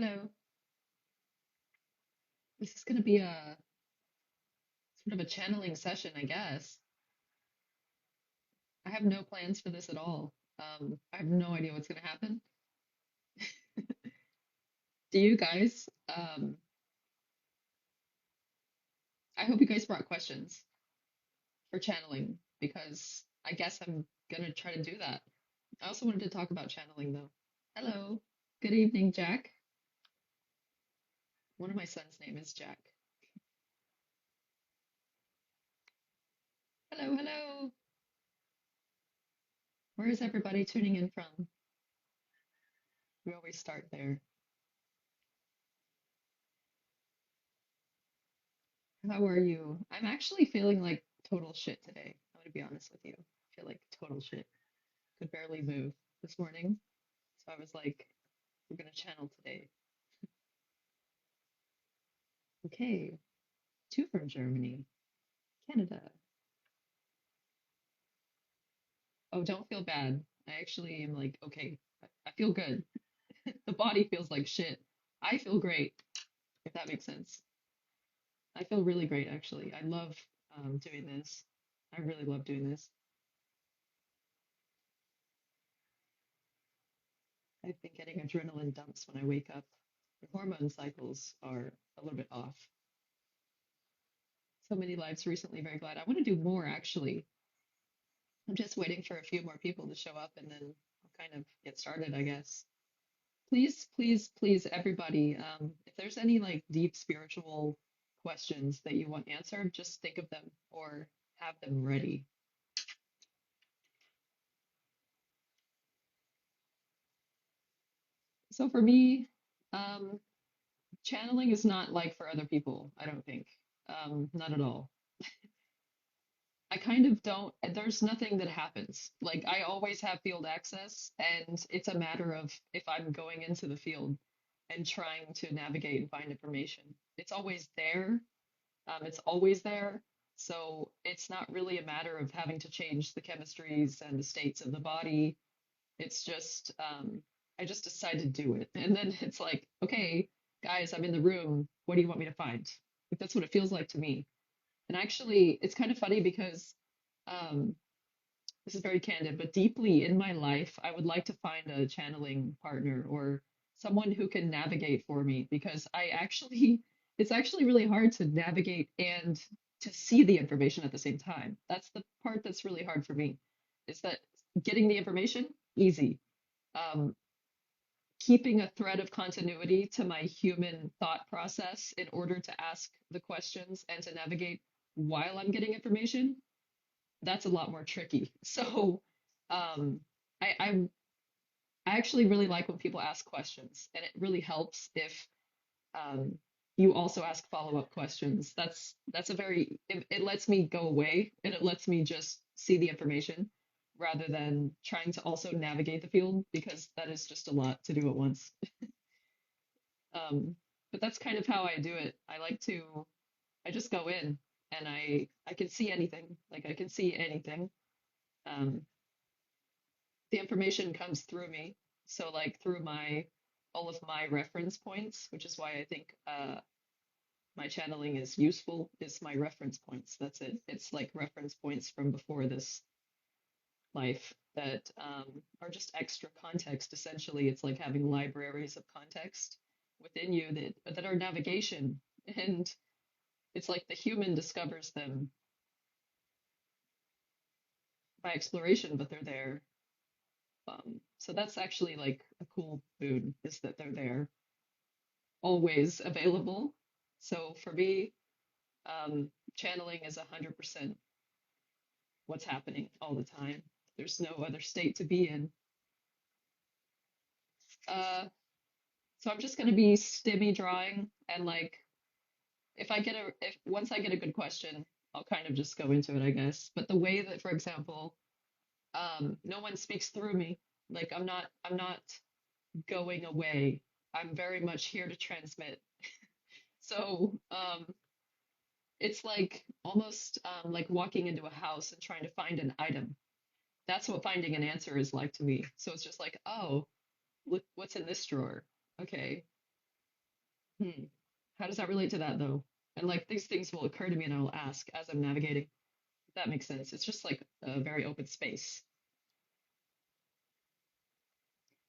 Hello. This is going to be a sort of a channeling session, I guess. I have no plans for this at all. I have no idea what's going to happen. Do you guys? I hope you guys brought questions for channeling because I guess I'm going to try to do that. I also wanted to talk about channeling though. Hello. Good evening, Jack. One of my son's name is Jack. Hello, hello. Where is everybody tuning in from? We always start there. How are you? I'm actually feeling like total shit today. I'm gonna be honest with you. I feel like total shit. Could barely move this morning. So I was like, we're gonna channel today. Okay. Two from Germany, Canada. Oh, don't feel bad. I actually am like, okay, I feel good. The body feels like shit. I feel great, if that makes sense. I feel really great, actually. I love doing this. I really love doing this. I've been getting adrenaline dumps when I wake up. The hormone cycles are a little bit off. So many lives recently, very glad. I want to do more actually. I'm just waiting for a few more people to show up and then I'll kind of get started, I guess. Please, please, please, everybody, if there's any like deep spiritual questions that you want answered, just think of them or have them ready. So for me, um, channeling is not like for other people, I don't think. Not at all. I kind of don't, there's nothing that happens. Like I always have field access, and it's a matter of if I'm going into the field and trying to navigate and find information. It's always there. It's always there. So it's not really a matter of having to change the chemistries and the states of the body. It's just, I just decide to do it. And then it's like, okay, guys, I'm in the room. What do you want me to find? Like, that's what it feels like to me. And actually, it's kind of funny because um, this is very candid, but deeply in my life, I would like to find a channeling partner or someone who can navigate for me because it's actually really hard to navigate and to see the information at the same time. That's the part that's really hard for me, is that getting the information, easy. Um, Keeping a thread of continuity to my human thought process in order to ask the questions and to navigate while I'm getting information, that's a lot more tricky. So um, I actually really like when people ask questions, and it really helps if um, you also ask follow-up questions. That's a very it lets me go away and it lets me just see the information rather than trying to also navigate the field because that is just a lot to do at once. Um, but that's kind of how I do it. I just go in and I can see anything. Like I can see anything. Um, the information comes through me. So like through my all of my reference points, which is why I think my channeling is useful, is my reference points. That's it. It's like reference points from before this life that are just extra context. Essentially, it's like having libraries of context within you that are navigation, and it's like the human discovers them by exploration, but they're there. So that's actually like a cool boon is that they're there, always available. So for me, channeling is 100% what's happening all the time. There's no other state to be in. Uh, so I'm just going to be stimmy drawing and like if once I get a good question, I'll kind of just go into it, I guess. But the way that, for example, no one speaks through me. Like I'm not going away. I'm very much here to transmit. So it's like almost like walking into a house and trying to find an item. That's what finding an answer is like to me. So it's just like, oh, look, what's in this drawer? Okay. Hmm. How does that relate to that though? And like these things will occur to me and I'll ask as I'm navigating. If that makes sense. It's just like a very open space.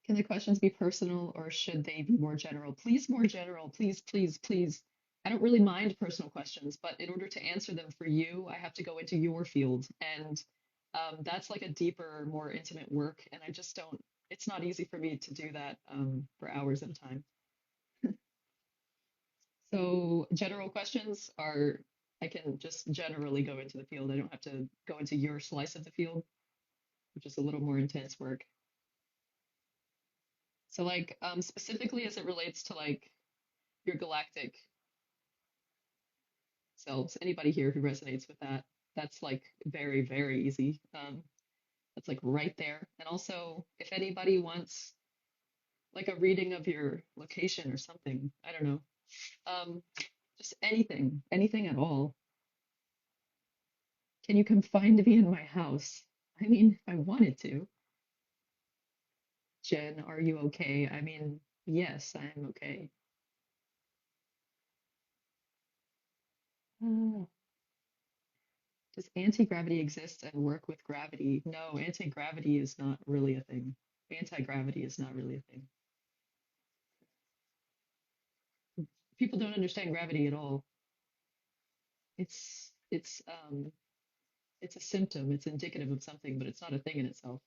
Can the questions be personal or should they be more general? Please, more general. Please, please, please. I don't really mind personal questions, but in order to answer them for you, I have to go into your field. And that's like a deeper, more intimate work. And I just don't, it's not easy for me to do that for hours at a time. So, general questions are, I can just generally go into the field. I don't have to go into your slice of the field, which is a little more intense work. So, like, specifically as it relates to like your galactic selves, anybody here who resonates with that, that's like very, very easy. That's like right there. And also, if anybody wants like a reading of your location or something, I don't know, um, just anything, anything at all. Can you confine to me in my house? I mean, if I wanted to. Jen, are you okay? I mean, yes, I am okay. Uh, does anti-gravity exist and work with gravity? No, anti-gravity is not really a thing. Anti-gravity is not really a thing. People don't understand gravity at all. It's a symptom, it's indicative of something, but it's not a thing in itself.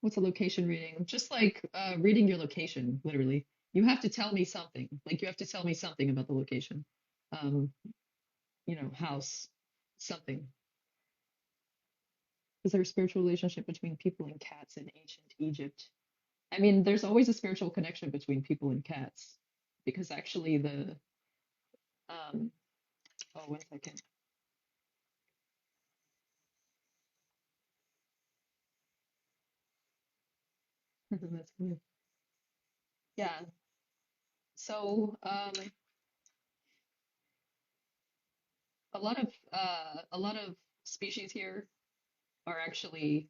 What's a location reading? Just like reading your location, literally. You have to tell me something. Like you have to tell me something about the location. Um, house, something. Is there a spiritual relationship between people and cats in ancient Egypt? I mean, there's always a spiritual connection between people and cats because actually the um oh, 1 second. That's good. Yeah. So a lot of species here are actually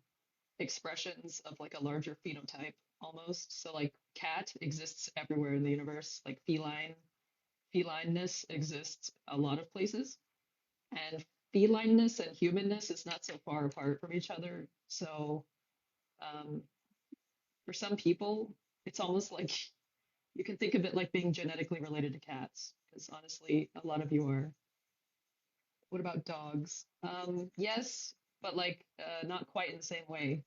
expressions of like a larger phenotype almost. So like cat exists everywhere in the universe, like felineness exists a lot of places, and felineness and humanness is not so far apart from each other. So um, for some people, it's almost like you can think of it like being genetically related to cats, because honestly, a lot of you are. What about dogs? Yes, but like not quite in the same way.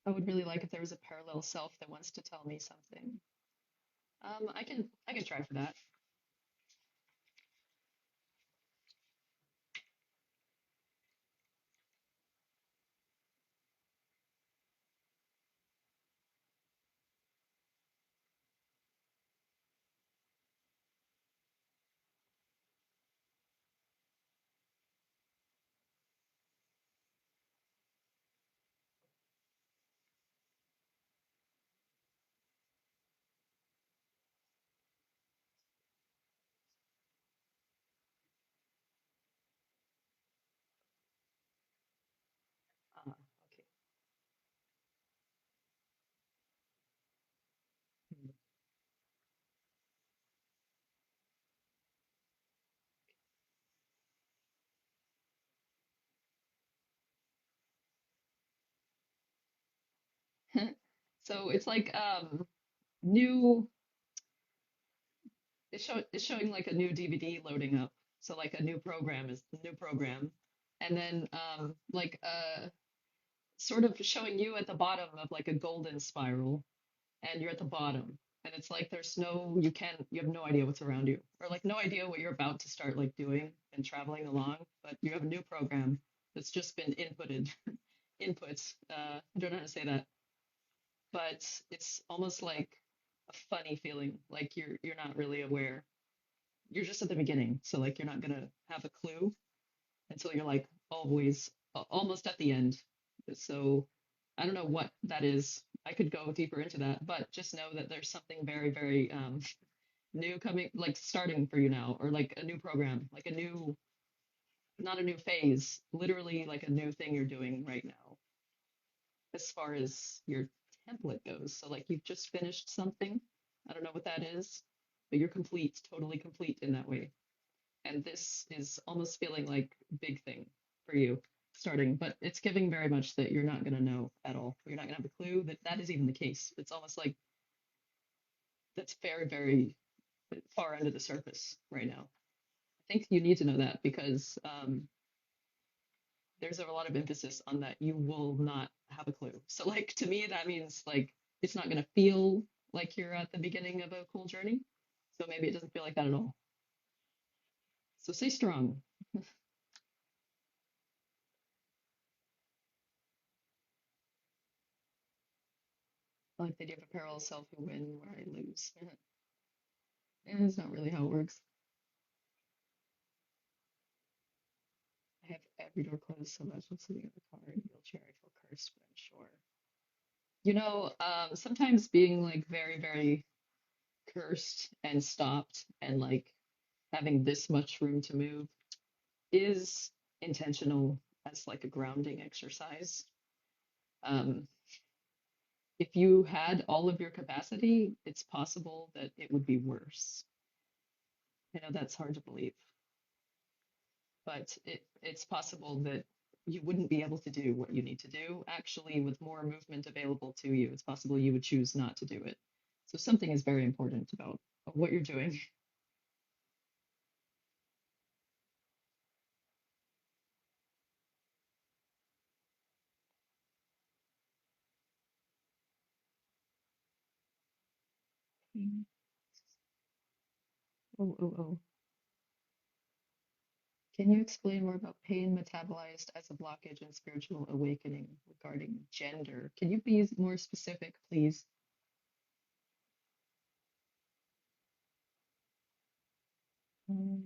I would really like if there was a parallel self that wants to tell me something. I can try for that. Okay. Hmm. So it's like new. It's showing like a new DVD loading up. So like a new program is the new program, and then like sort of showing you at the bottom of like a golden spiral, and you're at the bottom, and it's like there's no you have no idea what's around you, or like no idea what you're about to start like doing and traveling along, but you have a new program that's just been inputted. Inputs. I don't know how to say that, but it's almost like a funny feeling, like you're not really aware. You're just at the beginning, so like you're not gonna have a clue until you're like always almost at the end. So I don't know what that is. I could go deeper into that, but just know that there's something very, very new coming, like starting for you now, or like a new program, like a new. not a new phase, literally like a new thing you're doing right now, as far as your template goes. So like you've just finished something. I don't know what that is, but you're complete, totally complete in that way. And this is almost feeling like a big thing for you starting, but it's giving very much that you're not going to know at all. You're not going to have a clue that that is even the case. It's almost like that's very, very far under the surface right now. I think you need to know that because there's a lot of emphasis on that you will not have a clue. So like to me that means like it's not going to feel like you're at the beginning of a cool journey. So maybe it doesn't feel like that at all. So stay strong. I like the idea of a parallel self who win where I lose. And it's not really how it works. I have every door closed so much. I'm sitting in the car in a wheelchair. I feel cursed, but I'm sure. Sometimes being like very, very cursed and stopped and like having this much room to move is intentional as like a grounding exercise. Um, if you had all of your capacity, it's possible that it would be worse. I know that's hard to believe, but it's possible that you wouldn't be able to do what you need to do. Actually, with more movement available to you, it's possible you would choose not to do it. So something is very important about what you're doing. Oh, oh, oh. Can you explain more about pain metabolized as a blockage in spiritual awakening regarding gender? Can you be more specific, please? Um,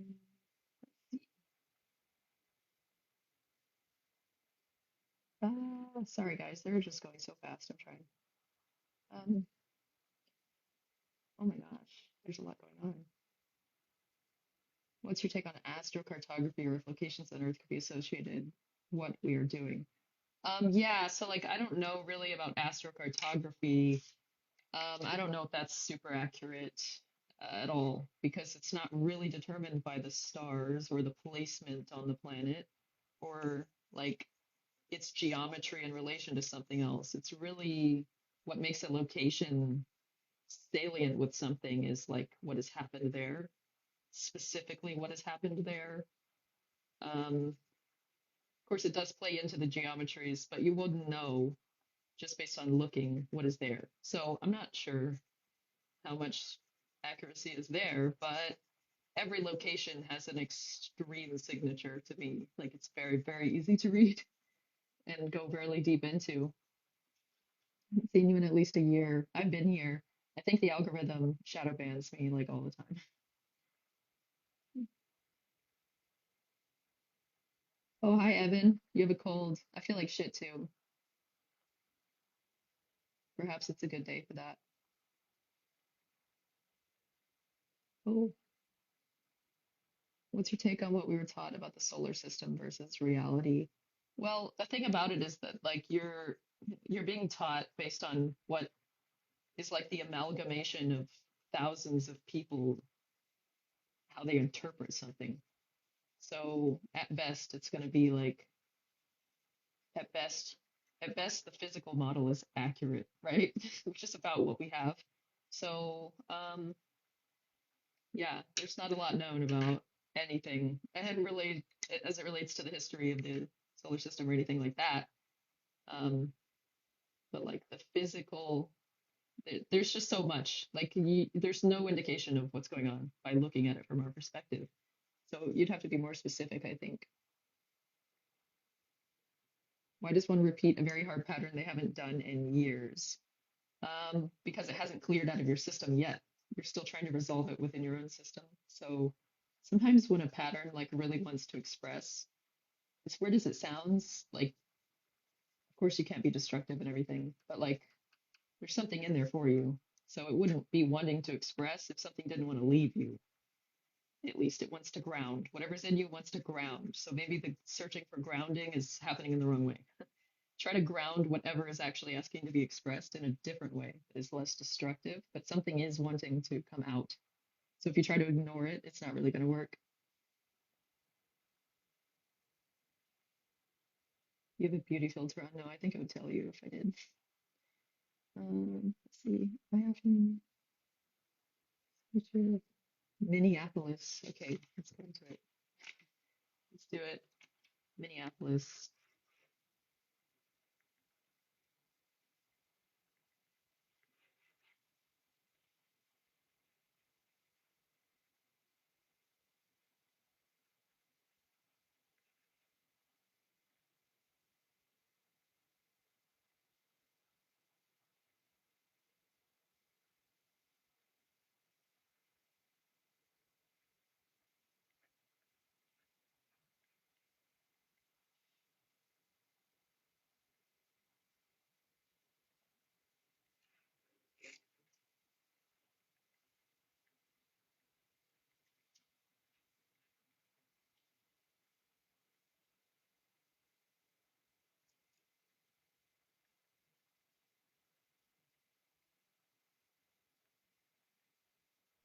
sorry guys, they're just going so fast. I'm trying. Um, oh my gosh, there's a lot going on. What's your take on astrocartography or if locations on Earth could be associated what we are doing? Yeah, so like I don't know really about astrocartography. I don't know if that's super accurate at all because it's not really determined by the stars or the placement on the planet or like its geometry in relation to something else. It's really what makes a location salient with something is like what has happened there, specifically what has happened there. Of course, it does play into the geometries, but you wouldn't know just based on looking what is there. So I'm not sure how much accuracy is there, but every location has an extreme signature to me. Like it's very, very easy to read and go really deep into. I haven't seen you in at least a year. I've been here. I think the algorithm shadow bans me like all the time. Oh, hi, Evan. You have a cold. I feel like shit too. Perhaps it's a good day for that. Oh, what's your take on what we were taught about the solar system versus reality? Well, the thing about it is that like you're being taught based on what is like the amalgamation of thousands of people how they interpret something. So at best it's going to be like at best at best the physical model is accurate, right? Which is about what we have. So yeah, there's not a lot known about anything and relate as it relates to the history of the solar system or anything like that. Um, but like the physical, there's just so much. Like there's no indication of what's going on by looking at it from our perspective. So you'd have to be more specific, I think. Why does one repeat a very hard pattern they haven't done in years? Because it hasn't cleared out of your system yet. You're still trying to resolve it within your own system. So sometimes when a pattern like really wants to express, as weird as it sounds, like of course you can't be destructive and everything, but like there's something in there for you. So it wouldn't be wanting to express if something didn't want to leave you. At least it wants to ground. Whatever's in you wants to ground. So maybe the searching for grounding is happening in the wrong way. Try to ground whatever is actually asking to be expressed in a different way that is less destructive, but something is wanting to come out. So if you try to ignore it, it's not really going to work. You have a beauty filter on? No, I think it would tell you if I did. Let's see. I often feature Minneapolis. Okay, let's go into it. Let's do it. Minneapolis.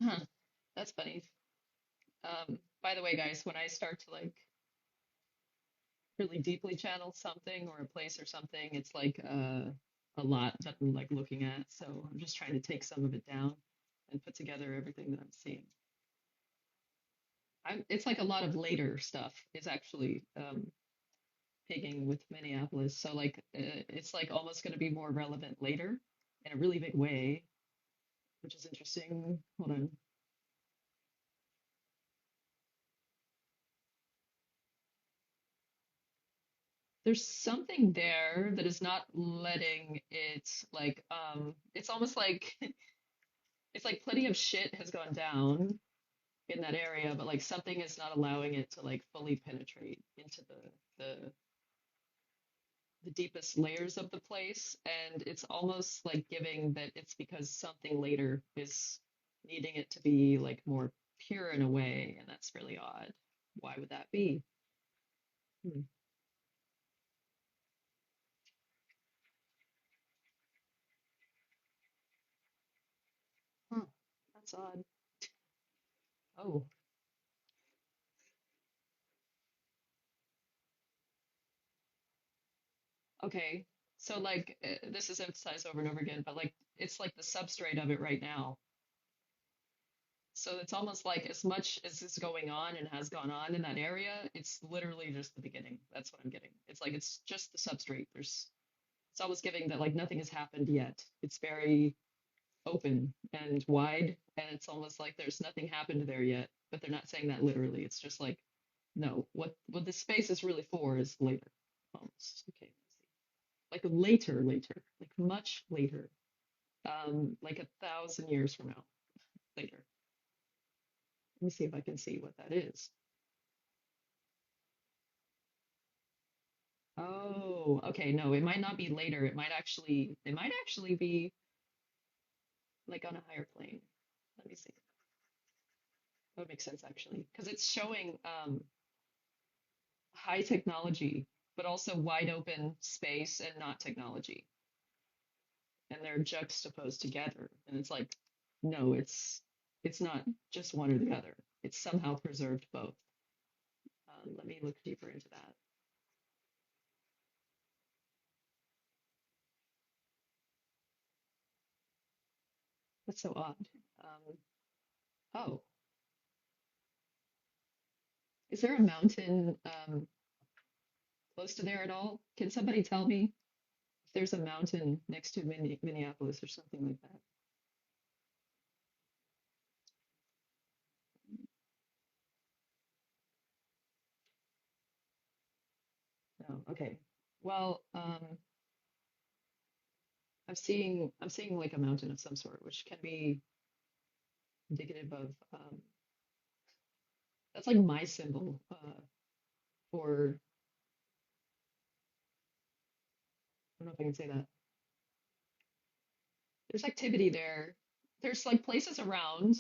Huh, that's funny. By the way, guys, when I start to like really deeply channel something or a place or something, it's like a lot that I'm like looking at. So I'm just trying to take some of it down and put together everything that I'm seeing. It's like a lot of later stuff is actually picking with Minneapolis. So like it's like almost going to be more relevant later in a really big way, which is interesting. Hold on. There's something there that is not letting it like it's almost like it's like plenty of shit has gone down in that area, but like something is not allowing it to like fully penetrate into the deepest layers of the place. And it's almost like giving that it's because something later is needing it to be like more pure in a way, and that's really odd. Why would that be? Hmm. Huh. That's odd. Oh, okay. So like this is emphasized over and over again, but like it's like the substrate of it right now. So it's almost like as much as is going on and has gone on in that area, it's literally just the beginning. That's what I'm getting. It's like it's just the substrate. It's almost giving that like nothing has happened yet. It's very open and wide, and it's almost like there's nothing happened there yet. But they're not saying that literally. It's just like no. What this space is really for is later. Almost. Okay, let's see. Like later, like much later. Like 1,000 years from now, later. Let me see if I can see what that is. Oh, okay. No, it might not be later. It might actually be like on a higher plane. Let me see. That would make sense actually, because it's showing high technology, but also wide open space and not technology, and they're juxtaposed together. And it's like, no, it's not just one or the other. It's somehow preserved both. Let me look deeper into that. That's so odd. Um, oh, is there a mountain close to there at all? Can somebody tell me if there's a mountain next to Minneapolis or something like that? No. Okay. Well, I'm seeing like a mountain of some sort, which can be indicative of that's like my symbol for I don't know if I can say that. There's activity there. There's like places around.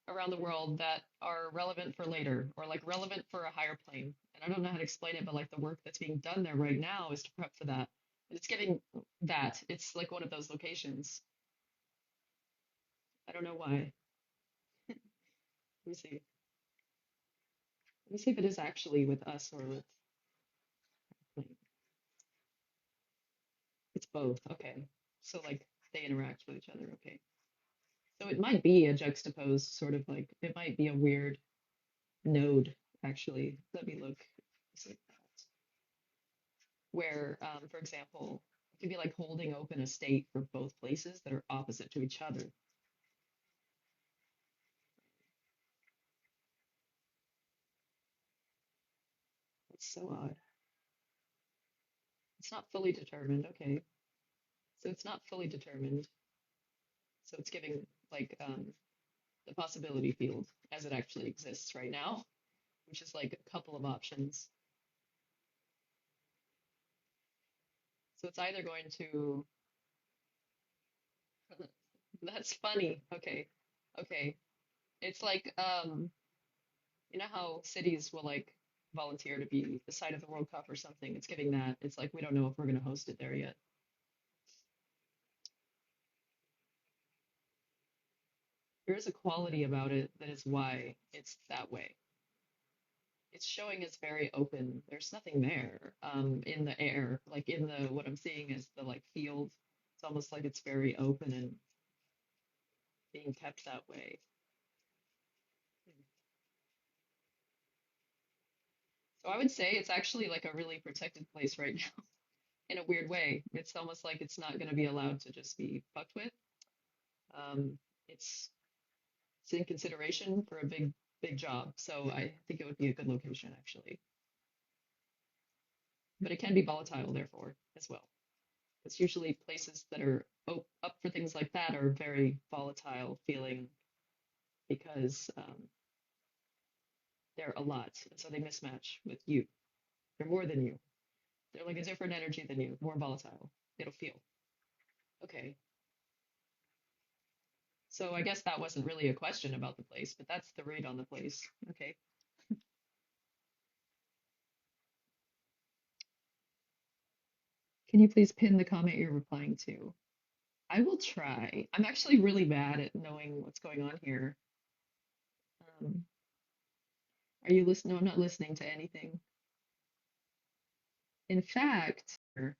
around the world that are relevant for later or like relevant for a higher plane. And I don't know how to explain it, but like the work that's being done there right now is to prep for that. And it's giving that. It's like one of those locations. I don't know why. Let me see. Let me see if it is actually with us or with plane. It's both. Okay. So like they interact with each other. Okay. So it might be a juxtaposed sort of like it might be a weird node actually. Let me look. See that. Where, for example, it could be like holding open a state for both places that are opposite to each other. It's so odd. It's not fully determined. Okay. So it's not fully determined. So it's giving like the possibility field as it actually exists right now, which is like a couple of options. So it's either going to, that's funny. Okay. Okay. It's like, you know how cities will like volunteer to be the site of the World Cup or something? It's giving that. It's like we don't know if we're going to host it there yet. There is a quality about it that is why it's that way. It's showing it's very open. There's nothing there in the air, like in the what I'm seeing is the like field. It's almost like it's very open and being kept that way. So I would say it's actually like a really protected place right now in a weird way. It's almost like it's not going to be allowed to just be fucked with. Um, it's it's in consideration for a big job. So I think it would be a good location actually. But it can be volatile therefore as well. It's usually places that are up for things like that are very volatile feeling because they're a lot. And so they mismatch with you. They're more than you. They're like a different energy than you, more volatile. It'll feel. Okay. So I guess that wasn't really a question about the place, but that's the read on the place. Okay. Can you please pin the comment you're replying to? I will try. I'm actually really bad at knowing what's going on here. Um, are you listening? No, I'm not listening to anything. In fact, um,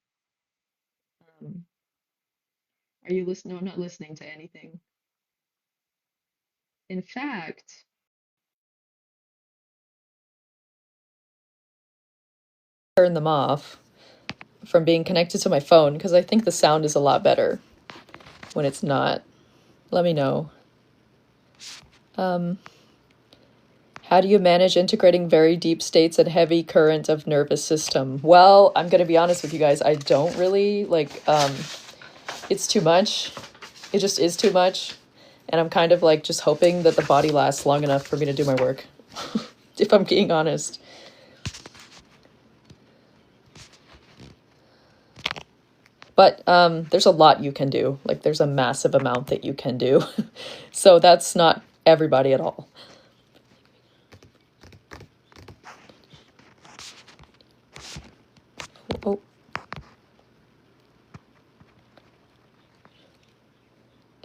are you listening? No, I'm not listening to anything. In fact, turn them off from being connected to my phone because I think the sound is a lot better when it's not. Let me know. How do you manage integrating very deep states and heavy current of nervous system? Well, I'm going to be honest with you guys. I don't really like, it's too much. It just is too much. And I'm kind of like just hoping that the body lasts long enough for me to do my work, if I'm being honest. But there's a lot you can do. Like there's a massive amount that you can do. So that's not everybody at all. Oh.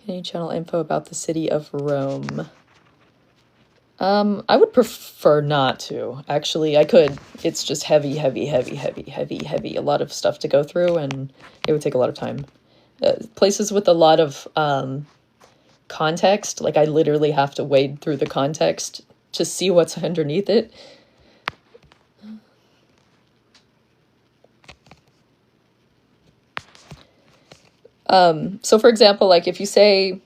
Can you channel info about the city of Rome? I would prefer not to. Actually, I could. It's just heavy, heavy, heavy, heavy, heavy, heavy. A lot of stuff to go through, and it would take a lot of time. Places with a lot of context, like I literally have to wade through the context to see what's underneath it. So for example, like if you say,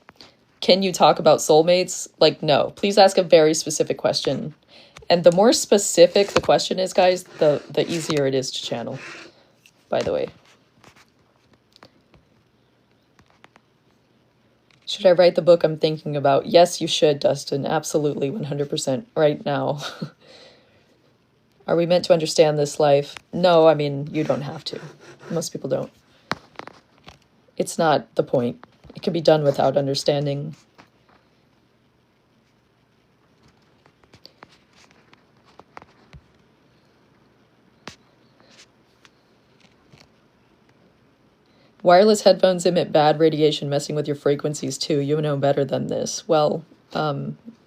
can you talk about soulmates? Like, no, please ask a very specific question. And the more specific the question is, guys, the easier it is to channel, by the way. Should I write the book I'm thinking about? Yes, you should, Dustin. Absolutely, 100% right now. Are we meant to understand this life? No, I mean, you don't have to. Most people don't. It's not the point. It can be done without understanding. Wireless headphones emit bad radiation, messing with your frequencies too. You know better than this. Well,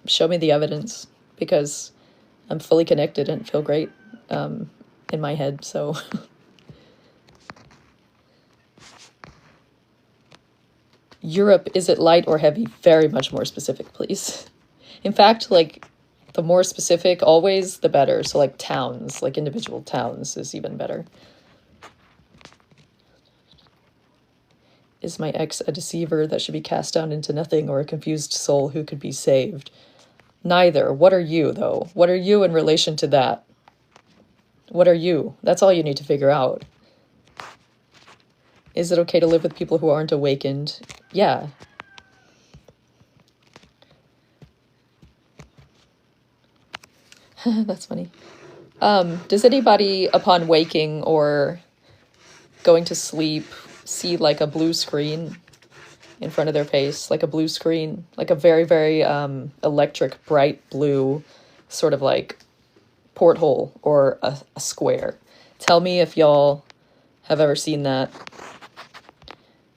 show me the evidence, because I'm fully connected and feel great in my head, so... Europe, is it light or heavy? Very much more specific, please. In fact, like, the more specific always, the better. So, like, towns, like individual towns is even better. Is my ex a deceiver that should be cast down into nothing, or a confused soul who could be saved? Neither. What are you, though? What are you in relation to that? What are you? That's all you need to figure out. Is it okay to live with people who aren't awakened? Yeah. That's funny. Does anybody, upon waking or going to sleep, see like a blue screen in front of their face? Like a blue screen? Like a very, very electric, bright blue sort of like porthole or a square. Tell me if y'all have ever seen that.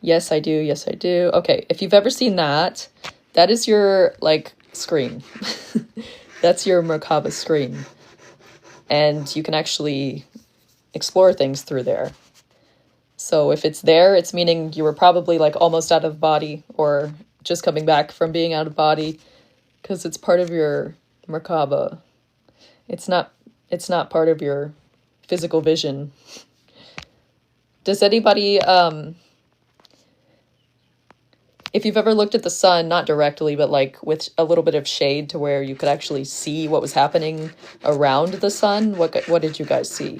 Yes, I do. Yes, I do. Okay, if you've ever seen that, that is your, like, screen. That's your Merkaba screen. And you can actually explore things through there. So if it's there, it's meaning you were probably, like, almost out of body or just coming back from being out of body, because it's part of your Merkaba. It's not part of your physical vision. Does anybody... if you've ever looked at the sun, not directly, but like with a little bit of shade to where you could actually see what was happening around the sun, what did you guys see?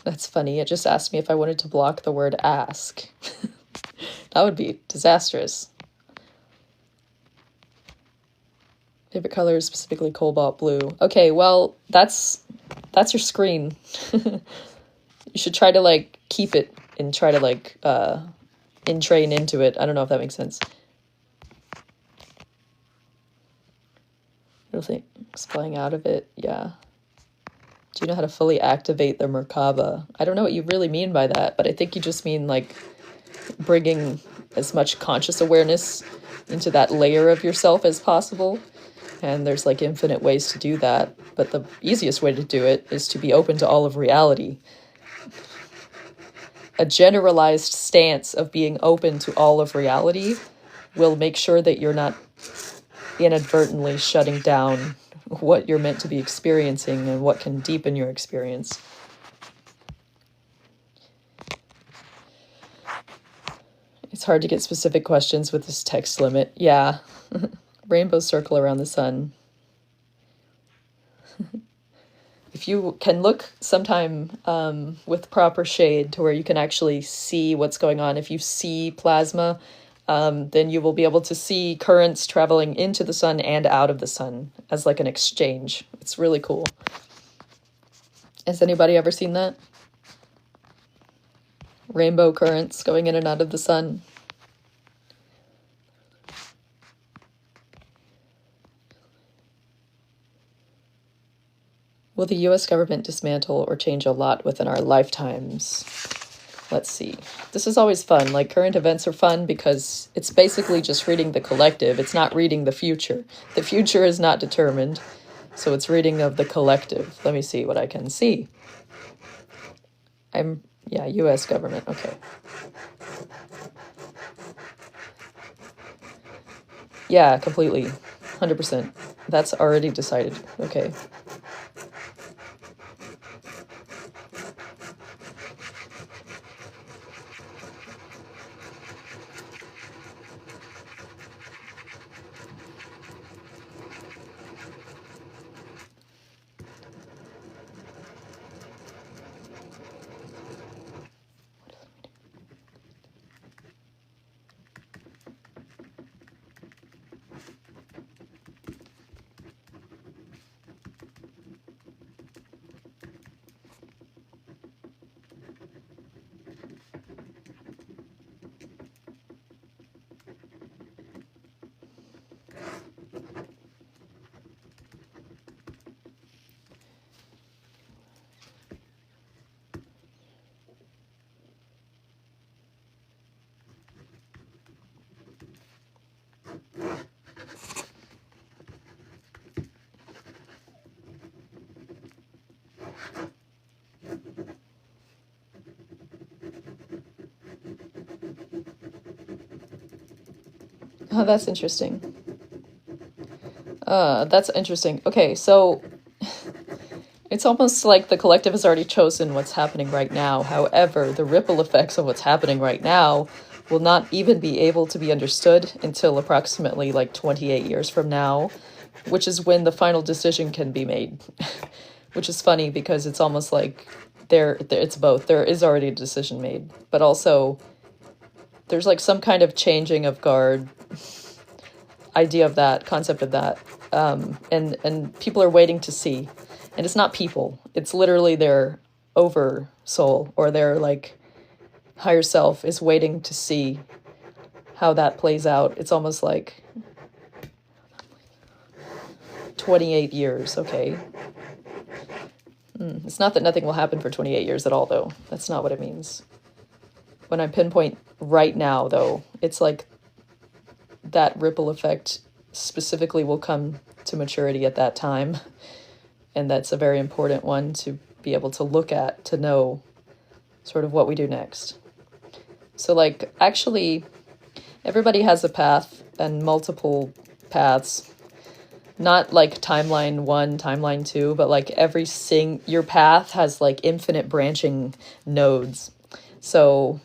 That's funny. It just asked me if I wanted to block the word ask. That would be disastrous. Favorite color is specifically cobalt blue. Okay, well, that's your screen. You should try to, like, keep it and try to, like, entrain into it. I don't know if that makes sense. Little things flying out of it, yeah. Do you know how to fully activate the Merkaba? I don't know what you really mean by that, but I think you just mean, like, bringing as much conscious awareness into that layer of yourself as possible. And there's, like, infinite ways to do that. But the easiest way to do it is to be open to all of reality. A generalized stance of being open to all of reality will make sure that you're not inadvertently shutting down what you're meant to be experiencing and what can deepen your experience. It's hard to get specific questions with this text limit. Yeah. Rainbow circle around the sun. If you can look sometime with proper shade to where you can actually see what's going on, if you see plasma, then you will be able to see currents traveling into the sun and out of the sun as like an exchange. It's really cool. Has anybody ever seen that? Rainbow currents going in and out of the sun. Will the US government dismantle or change a lot within our lifetimes? Let's see. This is always fun. Like, current events are fun because it's basically just reading the collective. It's not reading the future. The future is not determined. So it's reading of the collective. Let me see what I can see. Yeah, US government. Okay. Yeah, completely. 100%. That's already decided. Okay. Oh, that's interesting. That's interesting. Okay, so it's almost like the collective has already chosen what's happening right now. However, the ripple effects of what's happening right now will not even be able to be understood until approximately like 28 years from now, which is when the final decision can be made. Which is funny because it's almost like it's both. There is already a decision made, but also there's like some kind of changing of guard idea of that, concept of that. And people are waiting to see. And it's not people. It's literally their over soul or their like higher self is waiting to see how that plays out. It's almost like 28 years, okay. It's not that nothing will happen for 28 years at all, though. That's not what it means. When I pinpoint right now, though, it's like that ripple effect specifically will come to maturity at that time. And that's a very important one to be able to look at, to know sort of what we do next. So, like, actually, everybody has a path and multiple paths. Not like timeline 1, timeline 2, but like your path has like infinite branching nodes. So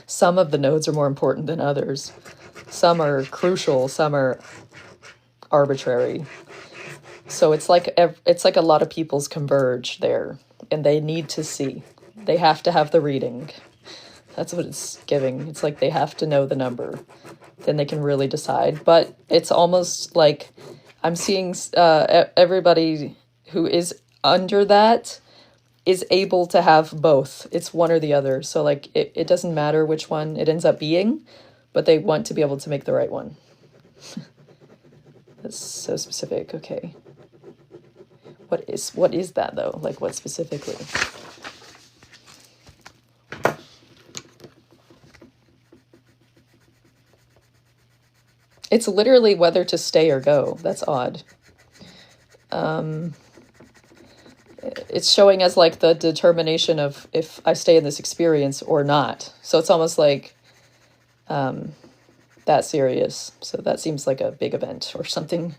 some of the nodes are more important than others. Some are crucial, some are arbitrary. So it's like a lot of people's converge there, and they need to see. They have to have the reading. That's what it's giving. It's like they have to know the number. Then they can really decide. But it's almost like I'm seeing everybody who is under that is able to have both. It's one or the other. So like it doesn't matter which one it ends up being, but they want to be able to make the right one. That's so specific. Okay. What is that though? Like what specifically? It's literally whether to stay or go. That's odd. It's showing as like the determination of if I stay in this experience or not. So it's almost like that serious. So that seems like a big event or something.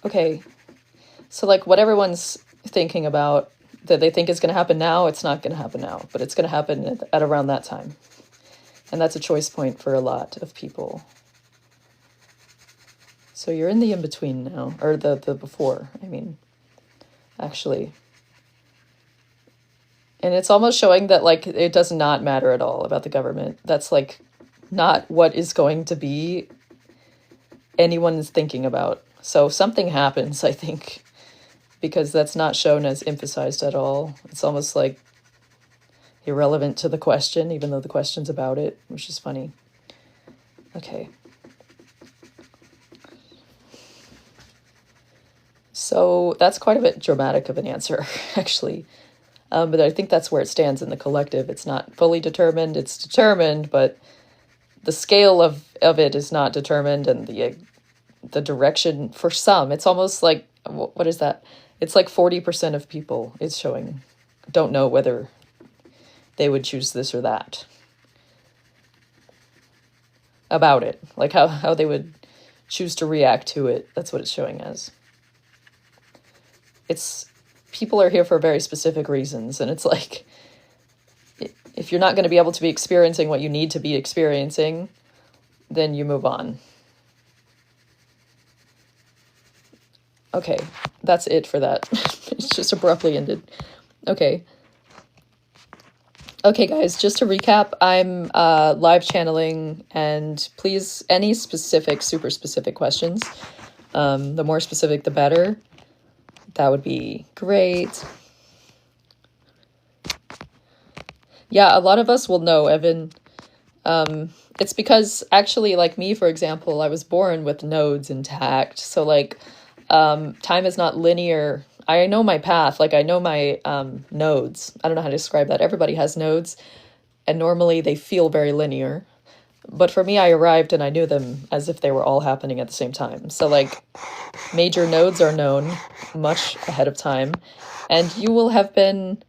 Okay. So like what everyone's thinking about that they think is going to happen now, it's not going to happen now, but it's going to happen at around that time. And that's a choice point for a lot of people. So you're in the in-between now, or the before, I mean, actually. And it's almost showing that, like, it does not matter at all about the government. That's, like, not what is going to be anyone's thinking about. So something happens, I think, because that's not shown as emphasized at all. It's almost like irrelevant to the question, even though the question's about it, which is funny. Okay. So that's quite a bit dramatic of an answer, actually. But I think that's where it stands in the collective. It's not fully determined. It's determined, but the scale of it is not determined, and the direction for some, it's almost like, what is that? It's like 40% of people is showing don't know whether they would choose this or that about it, like how they would choose to react to it. That's what it's showing as. It's people are here for very specific reasons, and it's like if you're not going to be able to be experiencing what you need to be experiencing, then you move on. Okay, that's it for that. It's just abruptly ended. Okay. Okay, guys, just to recap, I'm live channeling, and please, any specific, super specific questions, the more specific, the better. That would be great. Yeah, a lot of us will know, Evan. It's because, actually, like me, for example, I was born with nodes intact, so, like, time is not linear. I know my path, like I know my nodes. I don't know how to describe that. Everybody has nodes, and normally they feel very linear. But for me, I arrived and I knew them as if they were all happening at the same time. So like major nodes are known much ahead of time, and you will have been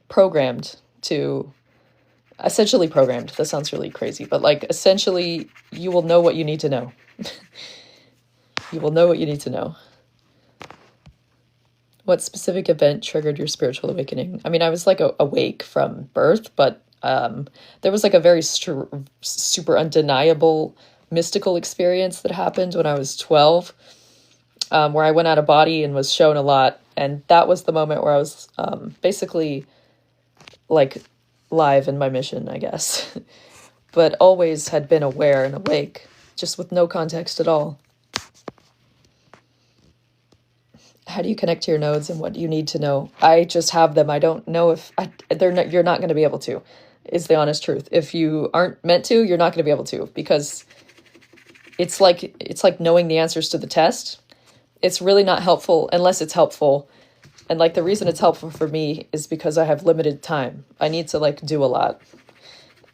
programmed to, essentially programmed. That sounds really crazy, but like essentially you will know what you need to know. You will know what you need to know. What specific event triggered your spiritual awakening? I mean, I was like awake from birth, but there was like a very super undeniable mystical experience that happened when I was 12, where I went out of body and was shown a lot. And that was the moment where I was basically like live in my mission, I guess, but always had been aware and awake, just with no context at all. How do you connect to your nodes and what do you need to know? I just have them. I don't know if they're not, you're not going to be able to, is the honest truth. If you aren't meant to, you're not going to be able to, because it's like knowing the answers to the test. It's really not helpful unless it's helpful. And like the reason it's helpful for me is because I have limited time. I need to like do a lot.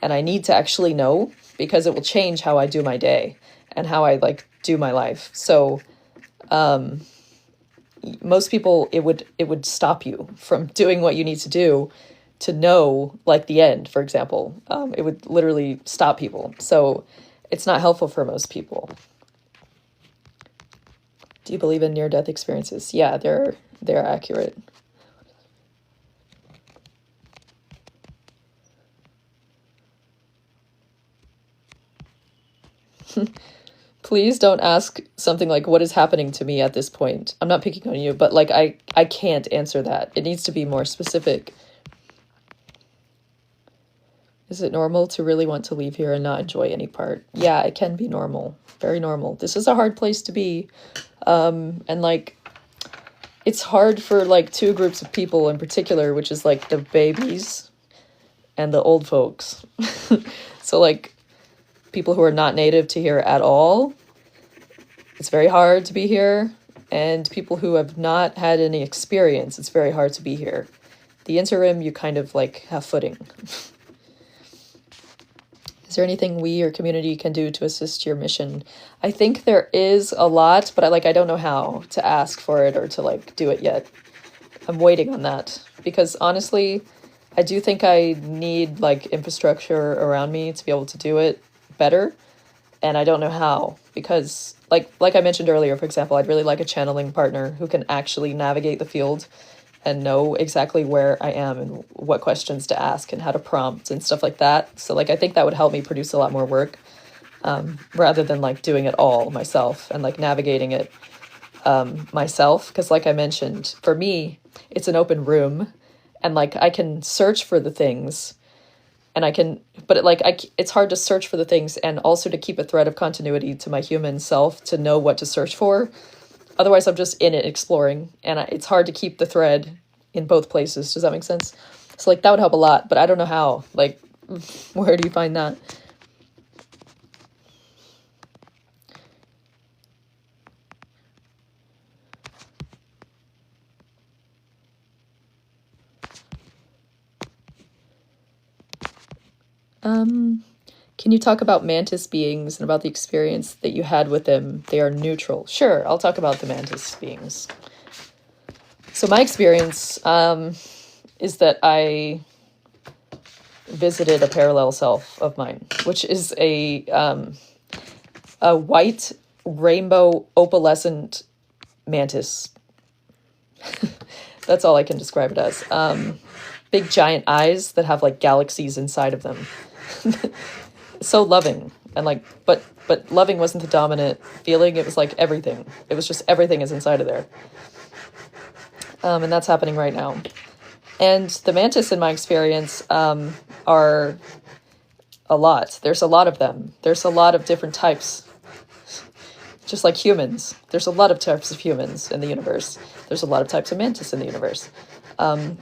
And I need to actually know, because it will change how I do my day and how I like do my life. So most people, it would stop you from doing what you need to do to know, like the end, for example. It would literally stop people. So it's not helpful for most people. Do you believe in near-death experiences? Yeah, they're accurate. Please don't ask something like, what is happening to me at this point? I'm not picking on you, but like I can't answer that. It needs to be more specific. Is it normal to really want to leave here and not enjoy any part? Yeah, it can be normal. Very normal. This is a hard place to be. And like, it's hard for like two groups of people in particular, which is like the babies and the old folks. So like people who are not native to here at all, it's very hard to be here. And people who have not had any experience, it's very hard to be here. The interim, you kind of like have footing. Is there anything we or community can do to assist your mission? I think there is a lot, but I don't know how to ask for it or to like do it yet. I'm waiting on that, because honestly, I do think I need like infrastructure around me to be able to do it better. And I don't know how, because like I mentioned earlier, for example, I'd really like a channeling partner who can actually navigate the field and know exactly where I am and what questions to ask and how to prompt and stuff like that. So like I think that would help me produce a lot more work, rather than like doing it all myself and like navigating it myself. Because like I mentioned, for me, it's an open room, and like I can search for the things, and I can, but it's hard to search for the things and also to keep a thread of continuity to my human self to know what to search for. Otherwise, I'm just in it exploring, and it's hard to keep the thread in both places. Does that make sense? So like that would help a lot, but I don't know how. Like, where do you find that? Can you talk about Mantis beings and about the experience that you had with them? They are neutral. Sure, I'll talk about the Mantis beings. So my experience is that I visited a parallel self of mine, which is a white rainbow opalescent mantis. That's all I can describe it as. Big giant eyes that have like galaxies inside of them. So loving, and like, but loving wasn't the dominant feeling. It was like everything. It was just everything is inside of there. And that's happening right now. And the mantis, in my experience, are a lot. There's a lot of them. There's a lot of different types. Just like humans. There's a lot of types of humans in the universe. There's a lot of types of mantis in the universe. The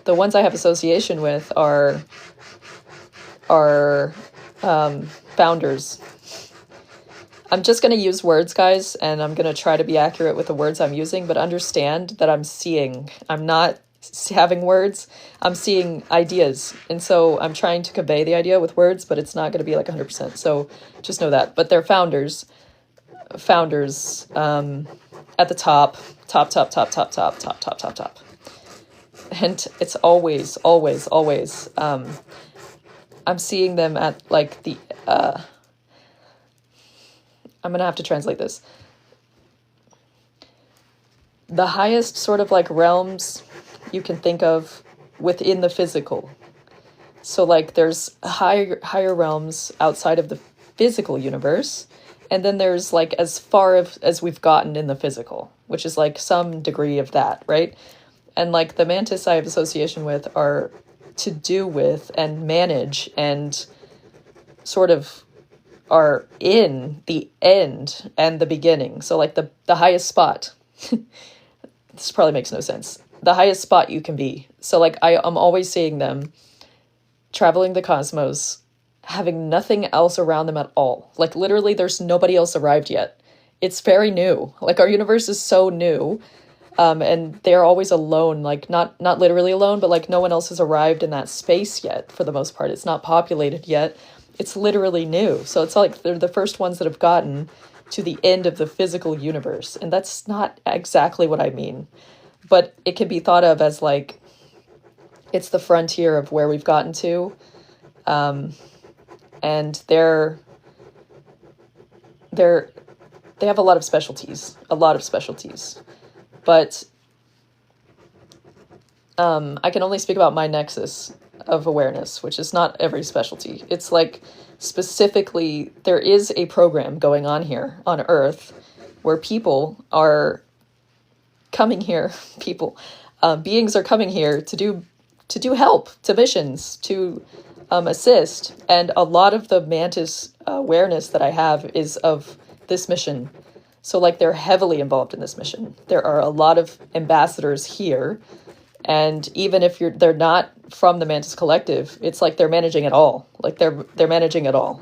ones I have association with are founders. I'm just going to use words, guys, and I'm going to try to be accurate with the words I'm using, but understand that I'm seeing. I'm not having words. I'm seeing ideas. And so I'm trying to convey the idea with words, but it's not going to be like 100%. So just know that. But they're founders, at the top. And it's always, always, always, I'm seeing them at like the, I'm going to have to translate this. The highest sort of like realms you can think of within the physical. So like there's higher realms outside of the physical universe. And then there's like as far as we've gotten in the physical, which is like some degree of that, right? And like the Mantis I have association with are to do with and manage and sort of are in the end and the beginning. So like the highest spot. This probably makes no sense. The highest spot you can be. So like I'm always seeing them traveling the cosmos, having nothing else around them at all. Like literally there's nobody else arrived yet. It's very new. Like our universe is so new. And they're always alone, like not literally alone, but like no one else has arrived in that space yet for the most part. It's not populated yet. It's literally new. So it's like they're the first ones that have gotten to the end of the physical universe. And that's not exactly what I mean. But it can be thought of as like, it's the frontier of where we've gotten to. And they have a lot of specialties. But I can only speak about my nexus of awareness, which is not every specialty. It's like specifically, there is a program going on here on Earth where people are coming here, beings are coming here to do help, to missions, to assist. And a lot of the Mantis awareness that I have is of this mission. So like they're heavily involved in this mission. There are a lot of ambassadors here. And even if they're not from the Mantis Collective, it's like they're managing it all. Like they're managing it all.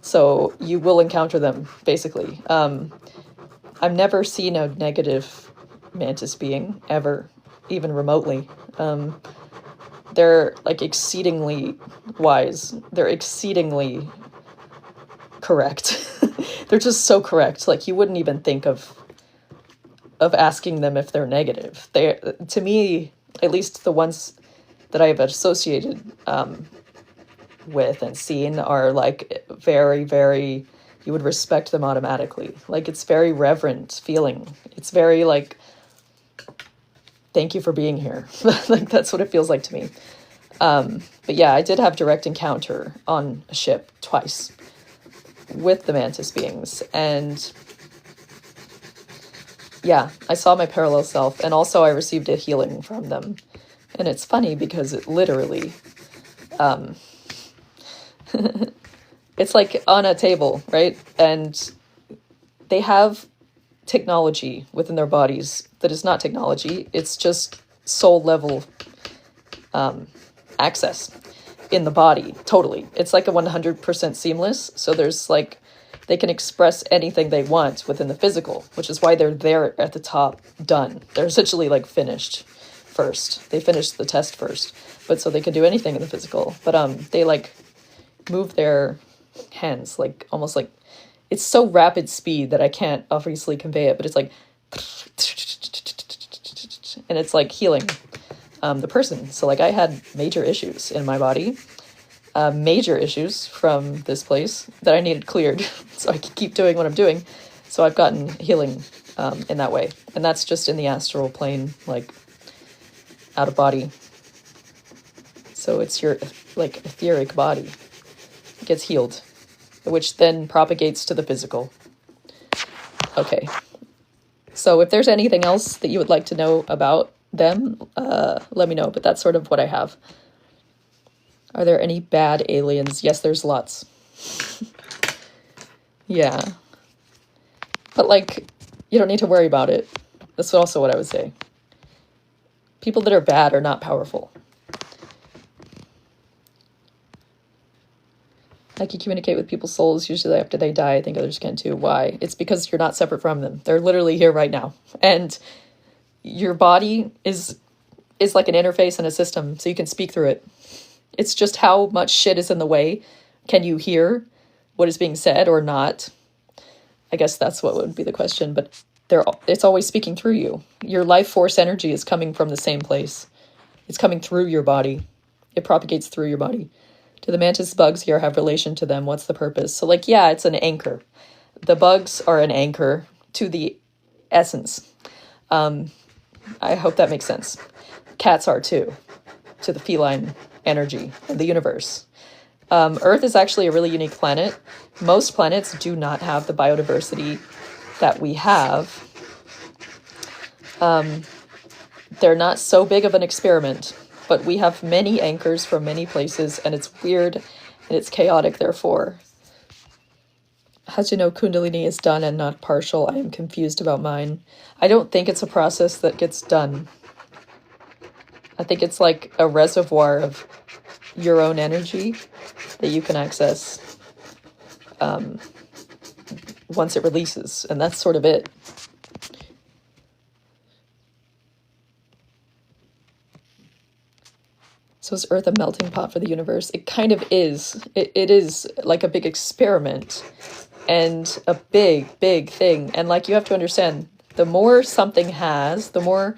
So you will encounter them, basically. I've never seen a negative Mantis being, ever, even remotely. They're like exceedingly wise. They're exceedingly correct. They're just so correct. Like you wouldn't even think of asking them if they're negative. They, to me, at least the ones that I have associated with and seen are like very, very, you would respect them automatically. Like it's very reverent feeling. It's very like, thank you for being here. Like that's what it feels like to me. But yeah, I did have direct encounter on a ship twice with the Mantis beings. And yeah, I saw my parallel self, and also I received a healing from them. And it's funny because it literally, it's like on a table, right? And they have technology within their bodies that is not technology. It's just soul level access in the body, totally. It's like a 100% seamless. So there's like, they can express anything they want within the physical, which is why they're there at the top, done. They're essentially like finished first. They finished the test first, but so they can do anything in the physical. But they like move their hands like almost like, it's so rapid speed that I can't obviously convey it, but it's like, and it's like healing the person. So like I had major issues in my body, major issues from this place that I needed cleared so I could keep doing what I'm doing. So I've gotten healing in that way. And that's just in the astral plane, like out of body. So it's your like etheric body gets healed, which then propagates to the physical. Okay. So if there's anything else that you would like to know about them, let me know. But that's sort of what I have. Are there any bad aliens? Yes, there's lots. Yeah. But like, you don't need to worry about it. That's also what I would say. People that are bad are not powerful. I can communicate with people's souls usually after they die. I think others can too. Why? It's because you're not separate from them. They're literally here right now. And your body is is like an interface and a system, so you can speak through it. It's just how much shit is in the way. Can you hear what is being said or not? I guess that's what would be the question, but it's always speaking through you. Your life force energy is coming from the same place. It's coming through your body. It propagates through your body. Do the mantis bugs here have relation to them? What's the purpose? So like, yeah, it's an anchor. The bugs are an anchor to the essence. I hope that makes sense. Cats are too, to the feline energy of the universe. Earth is actually a really unique planet. Most planets do not have the biodiversity that we have. They're not so big of an experiment, but we have many anchors from many places, and it's weird and it's chaotic, therefore. How do you know Kundalini is done and not partial? I am confused about mine. I don't think it's a process that gets done. I think it's like a reservoir of your own energy that you can access once it releases, and that's sort of it. So is Earth a melting pot for the universe? It kind of is. It is like a big experiment and a big, big thing. And like, you have to understand, the more something has, the more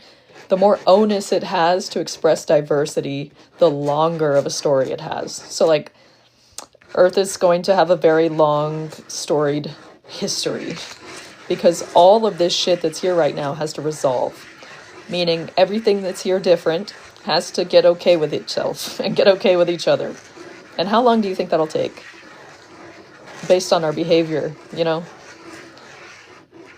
onus it has to express diversity, the longer of a story it has. So like, Earth is going to have a very long, storied history because all of this shit that's here right now has to resolve. Meaning everything that's here different has to get okay with itself and get okay with each other. And how long do you think that'll take? Based on our behavior, you know?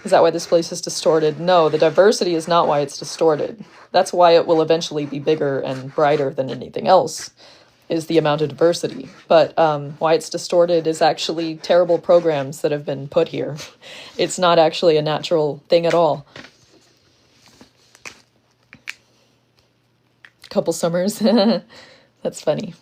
Is that why this place is distorted? No, the diversity is not why it's distorted. That's why it will eventually be bigger and brighter than anything else, is the amount of diversity. But why it's distorted is actually terrible programs that have been put here. It's not actually a natural thing at all. Couple summers. That's funny.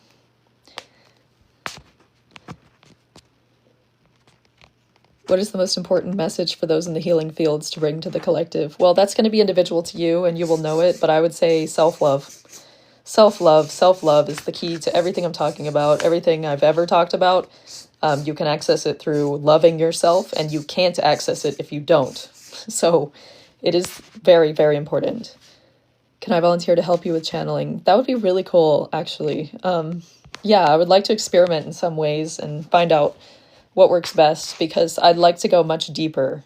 What is the most important message for those in the healing fields to bring to the collective? Well, that's going to be individual to you and you will know it, but I would say self-love. Self-love is the key to everything I'm talking about, everything I've ever talked about. You can access it through loving yourself, and you can't access it if you don't. So it is very, very important. Can I volunteer to help you with channeling? That would be really cool, actually. Yeah, I would like to experiment in some ways and find out what works best, because I'd like to go much deeper.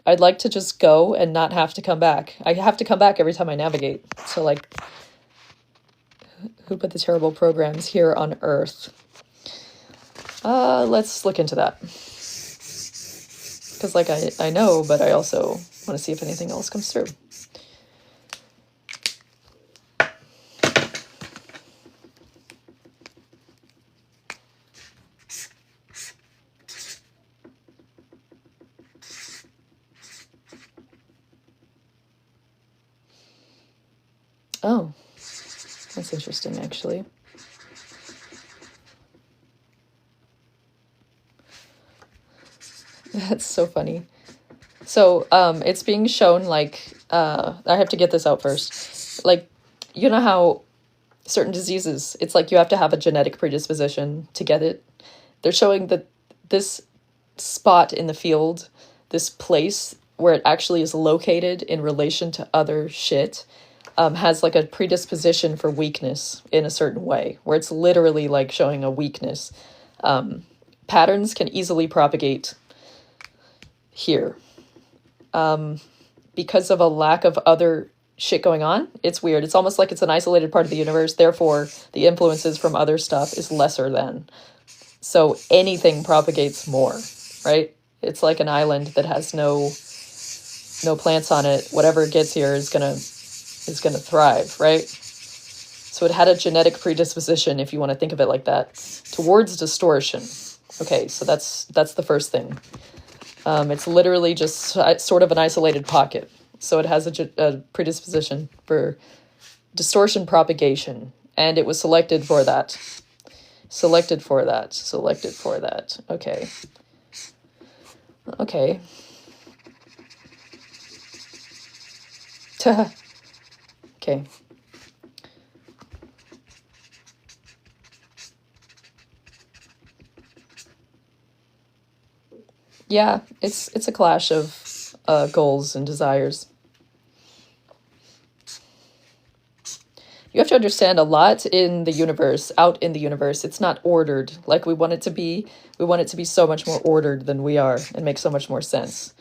I'd like to just go and not have to come back. I have to come back every time I navigate. So like, who put the terrible programs here on Earth? Let's look into that. Because like I know, but I also want to see if anything else comes through. Oh, that's interesting, actually. That's so funny. So, it's being shown, like, I have to get this out first. Like, you know how certain diseases, it's like you have to have a genetic predisposition to get it. They're showing that this spot in the field, this place where it actually is located in relation to other shit, has like a predisposition for weakness in a certain way, where it's literally like showing a weakness. Patterns can easily propagate here. Because of a lack of other shit going on, it's weird. It's almost like it's an isolated part of the universe, therefore the influences from other stuff is lesser than. So anything propagates more, right? It's like an island that has no plants on it. Whatever gets here is gonna thrive, right? So it had a genetic predisposition, if you want to think of it like that, towards distortion. Okay, so that's the first thing. It's literally just sort of an isolated pocket. So it has a predisposition for distortion propagation, and it was selected for that. Selected for that. Okay. Okay. Okay. Yeah, it's a clash of goals and desires. You have to understand a lot in the universe, out in the universe. It's not ordered like we want it to be. We want it to be so much more ordered than we are and make so much more sense.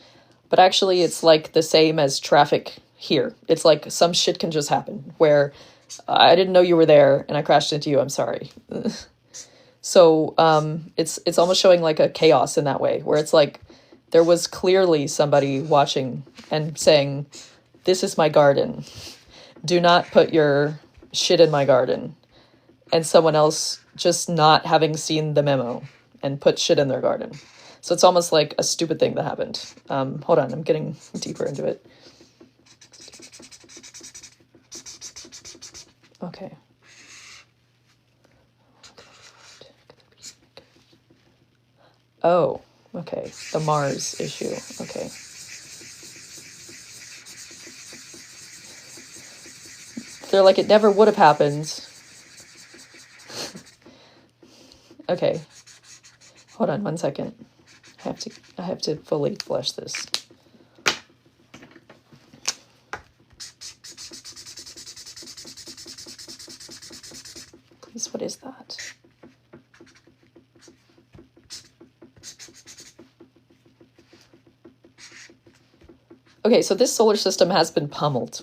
But actually, it's like the same as traffic here. It's like some shit can just happen where I didn't know you were there and I crashed into you. I'm sorry. So it's almost showing like a chaos in that way, where it's like there was clearly somebody watching and saying, "This is my garden. Do not put your shit in my garden," and someone else just not having seen the memo and put shit in their garden. So it's almost like a stupid thing that happened. Hold on, I'm getting deeper into it. Okay. Oh, okay. The Mars issue. Okay. They're like, it never would have happened. Okay. Hold on 1 second. I have to fully flesh this. Please, what is that? Okay, so this solar system has been pummeled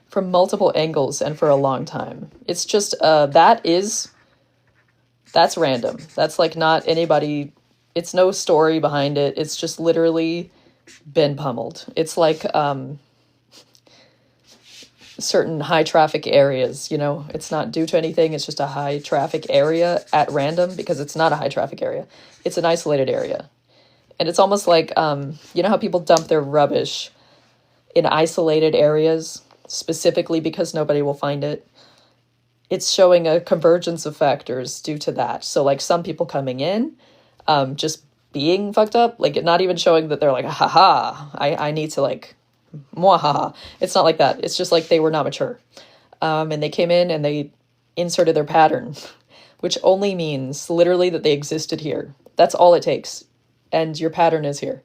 from multiple angles and for a long time. It's just, that's random. That's like not anybody, it's no story behind it. It's just literally been pummeled. It's like certain high traffic areas, you know, it's not due to anything. It's just a high traffic area at random because it's not a high traffic area. It's an isolated area. And it's almost like, you know how people dump their rubbish in isolated areas, specifically because nobody will find it? It's showing a convergence of factors due to that. So like some people coming in, just being fucked up, like not even showing that they're like, haha, I need to like, mwahaha. It's not like that. It's just like they were not mature. And they came in and they inserted their pattern, which only means literally that they existed here. That's all it takes. And your pattern is here.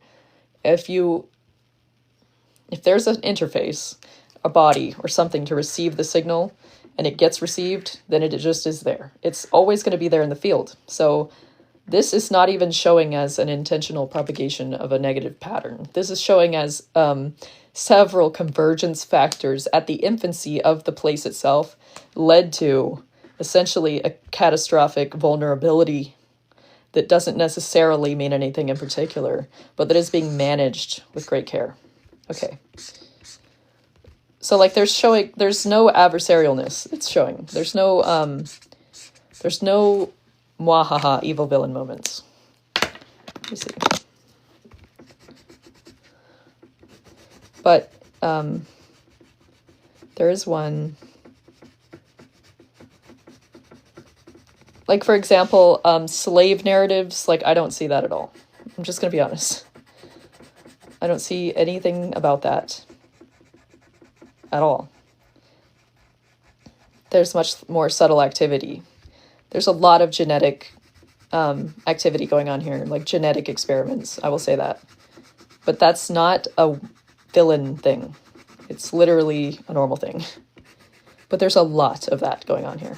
If there's an interface, a body or something to receive the signal and it gets received, then it just is there. It's always going to be there in the field. So this is not even showing as an intentional propagation of a negative pattern. This is showing as several convergence factors at the infancy of the place itself led to essentially a catastrophic vulnerability that doesn't necessarily mean anything in particular, but that is being managed with great care. Okay. So like there's no adversarialness. It's showing. There's no mwahaha evil villain moments. Let me see. But there is one. Like, for example, slave narratives, like, I don't see that at all. I'm just going to be honest. I don't see anything about that at all. There's much more subtle activity. There's a lot of genetic activity going on here, like genetic experiments, I will say that. But that's not a villain thing. It's literally a normal thing. But there's a lot of that going on here,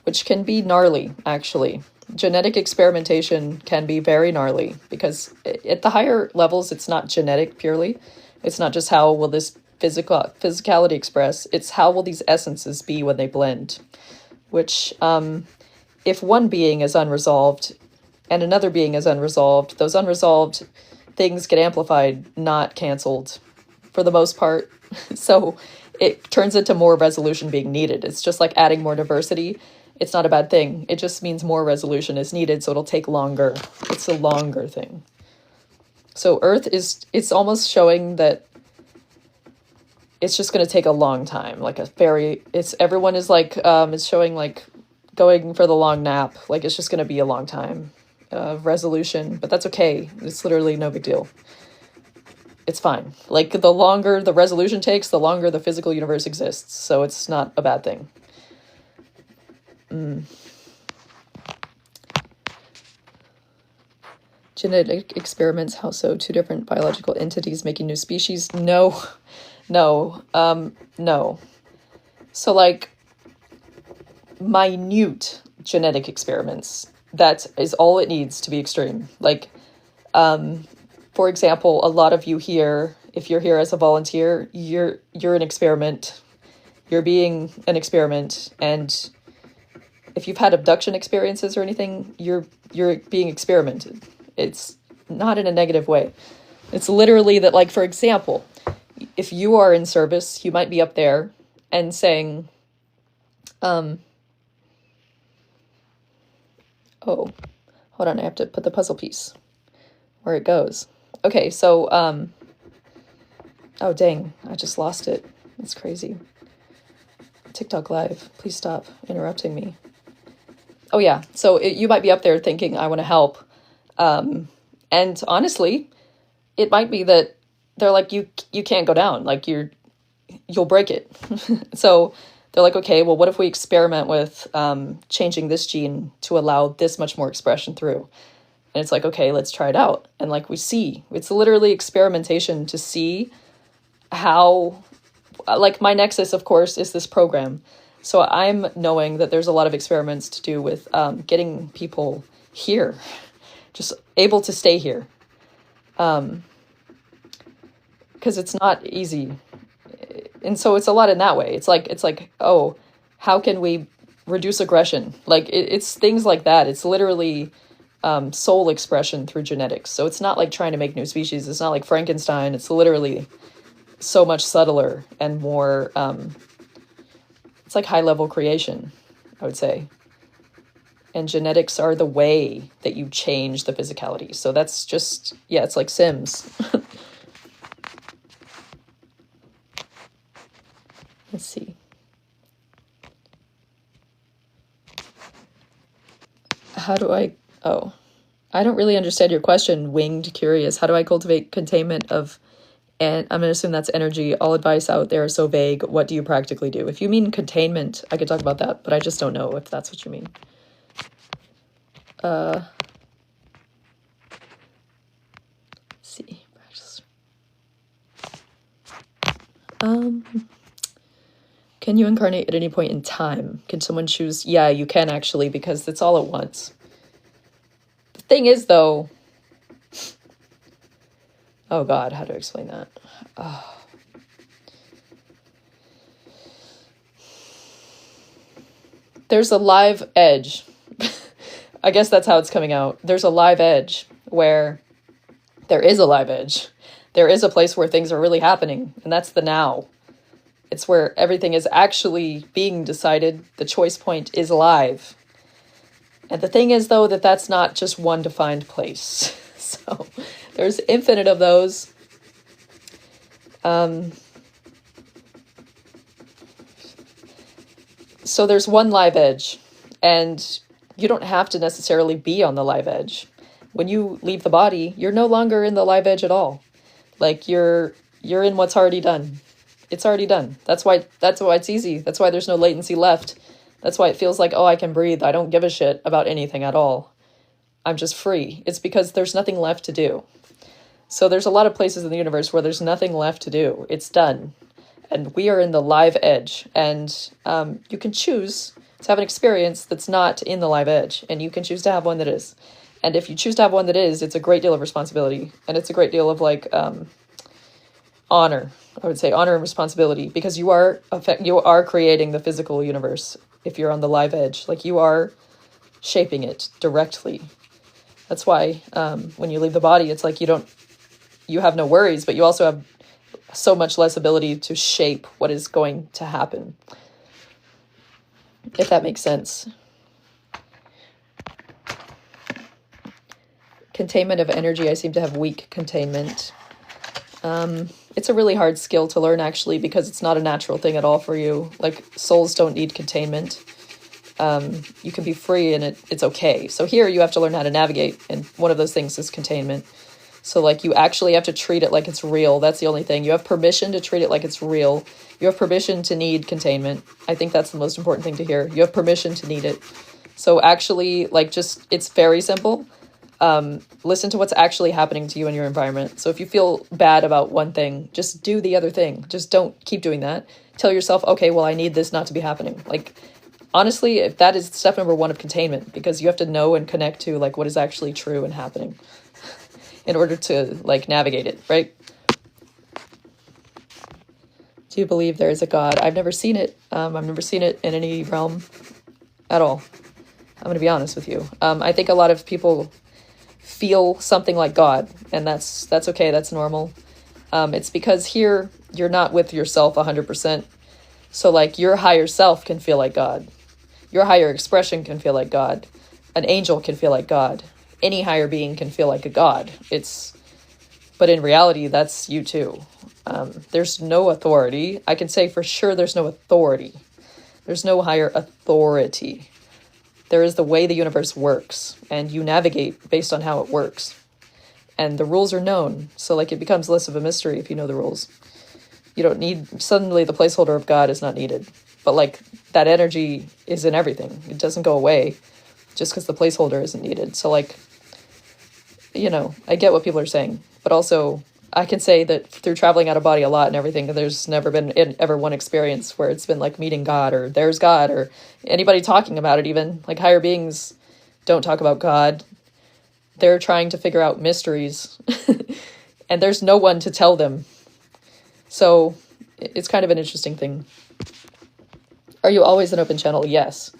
which can be gnarly, actually. Genetic experimentation can be very gnarly because at the higher levels, it's not genetic purely. It's not just how will this physicality express. It's how will these essences be when they blend, which if one being is unresolved and another being is unresolved, those unresolved things get amplified, not canceled for the most part. So it turns into more resolution being needed. It's just like adding more diversity. It's not a bad thing. It just means more resolution is needed, so it'll take longer. It's a longer thing. So Earth it's almost showing that it's just going to take a long time. Like everyone is like, it's showing like going for the long nap. Like it's just going to be a long time of resolution, but that's okay. It's literally no big deal. It's fine. Like the longer the resolution takes, the longer the physical universe exists. So it's not a bad thing. Genetic experiments, how so? Two different biological entities making new species? No, no, no. So like minute genetic experiments, that is all it needs to be extreme. Like, for example, a lot of you here, if you're here as a volunteer, you're an experiment. You're being an experiment, and if you've had abduction experiences or anything, you're being experimented. It's not in a negative way. It's literally that, like, for example, if you are in service, you might be up there and saying, oh, hold on, I have to put the puzzle piece where it goes. Okay, so, oh, dang, I just lost it. That's crazy. TikTok Live, please stop interrupting me. Oh yeah, so you might be up there thinking, I want to help. And honestly, it might be that they're like, you can't go down, like you'll break it. So they're like, okay, well, what if we experiment with changing this gene to allow this much more expression through? And it's like, okay, let's try it out. And like we see, it's literally experimentation to see how, like my nexus, of course, is this program. So I'm knowing that there's a lot of experiments to do with getting people here, just able to stay here. Because it's not easy. And so it's a lot in that way. It's like, oh, how can we reduce aggression? Like it's things like that. It's literally soul expression through genetics. So it's not like trying to make new species. It's not like Frankenstein. It's literally so much subtler and more, it's like high level creation, I would say. And genetics are the way that you change the physicality. So that's just, yeah, it's like Sims. Let's see. How do I, oh, I don't really understand your question, Winged Curious. How do I cultivate containment of, and I'm going to assume that's energy. All advice out there is so vague. What do you practically do? If you mean containment, I could talk about that, but I just don't know if that's what you mean. Let's see. Can you incarnate at any point in time? Can someone choose? Yeah, you can actually, because it's all at once. The thing is, though, oh God, how do I explain that? Oh. There's a live edge. I guess that's how it's coming out. There's a live edge where there is a live edge. There is a place where things are really happening, and that's the now. It's where everything is actually being decided. The choice point is live. And the thing is, though, that that's not just one defined place. So there's infinite of those. So there's one live edge, and you don't have to necessarily be on the live edge. When you leave the body, you're no longer in the live edge at all. Like you're in what's already done. It's already done. That's why it's easy. That's why there's no latency left. That's why it feels like, oh, I can breathe. I don't give a shit about anything at all. I'm just free. It's because there's nothing left to do. So there's a lot of places in the universe where there's nothing left to do. It's done. And we are in the live edge. And you can choose to have an experience that's not in the live edge. And you can choose to have one that is. And if you choose to have one that is, it's a great deal of responsibility. And it's a great deal of like honor. I would say honor and responsibility, because you are creating the physical universe. If you're on the live edge, like you are shaping it directly. That's why when you leave the body, it's like you have no worries, but you also have so much less ability to shape what is going to happen. If that makes sense. Containment of energy. I seem to have weak containment. It's a really hard skill to learn, actually, because it's not a natural thing at all for you. Like, souls don't need containment. You can be free and it's okay. So here you have to learn how to navigate, and one of those things is containment. So, like, you actually have to treat it like it's real. That's the only thing. You have permission to treat it like it's real. You have permission to need containment. I think that's the most important thing to hear. You have permission to need it. So actually, like, just, it's very simple. Listen to what's actually happening to you in your environment. So if you feel bad about one thing, just do the other thing. Just don't keep doing that. Tell yourself, okay, well, I need this not to be happening. Like, honestly, if that is step number one of containment, because you have to know and connect to like what is actually true and happening in order to like navigate it, right? Do you believe there is a God? I've never seen it. I've never seen it in any realm at all. I'm going to be honest with you. I think a lot of people feel something like God, and that's okay. That's normal. It's because here you're not with yourself 100%. So like your higher self can feel like God. Your higher expression can feel like God. An angel can feel like God. Any higher being can feel like a God. But in reality, that's you too. There's no authority. I can say for sure there's no authority. There's no higher authority. There is the way the universe works, and you navigate based on how it works. And the rules are known, so like it becomes less of a mystery if you know the rules. You don't need, suddenly the placeholder of God is not needed. But like that energy is in everything. It doesn't go away just because the placeholder isn't needed. So like, you know, I get what people are saying, but also I can say that through traveling out of body a lot and everything, there's never been ever one experience where it's been like meeting God or there's God or anybody talking about it. Even like higher beings don't talk about God. They're trying to figure out mysteries and there's no one to tell them. So it's kind of an interesting thing. Are you always an open channel? Yes.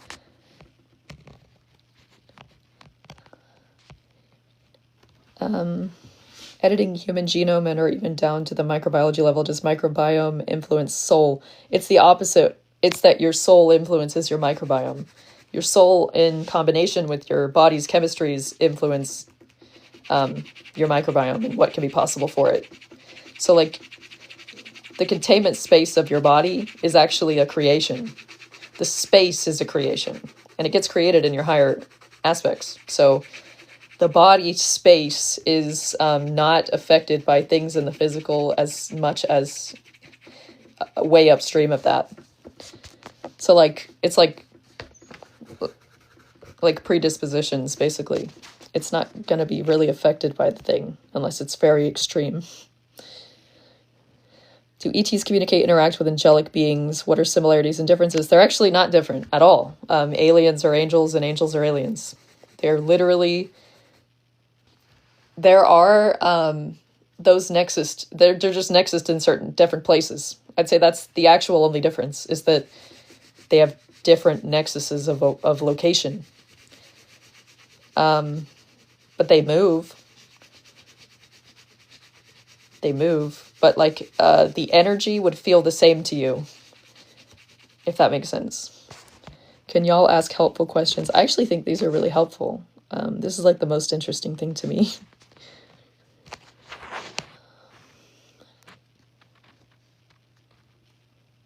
Editing human genome and or even down to the microbiology level, does microbiome influence soul? It's the opposite. It's that your soul influences your microbiome. Your soul in combination with your body's chemistries influence your microbiome and what can be possible for it. So like the containment space of your body is actually a creation. The space is a creation and it gets created in your higher aspects. So the body space is not affected by things in the physical as much as way upstream of that. So like, it's like predispositions, basically. It's not going to be really affected by the thing unless it's very extreme. Do ETs communicate, interact with angelic beings? What are similarities and differences? They're actually not different at all. Aliens are angels and angels are aliens. They're literally... There are those nexus, they're just nexus in certain different places. I'd say that's the actual only difference, is that they have different nexuses of location. But they move. They move. But like the energy would feel the same to you, if that makes sense. Can y'all ask helpful questions? I actually think these are really helpful. This is like the most interesting thing to me.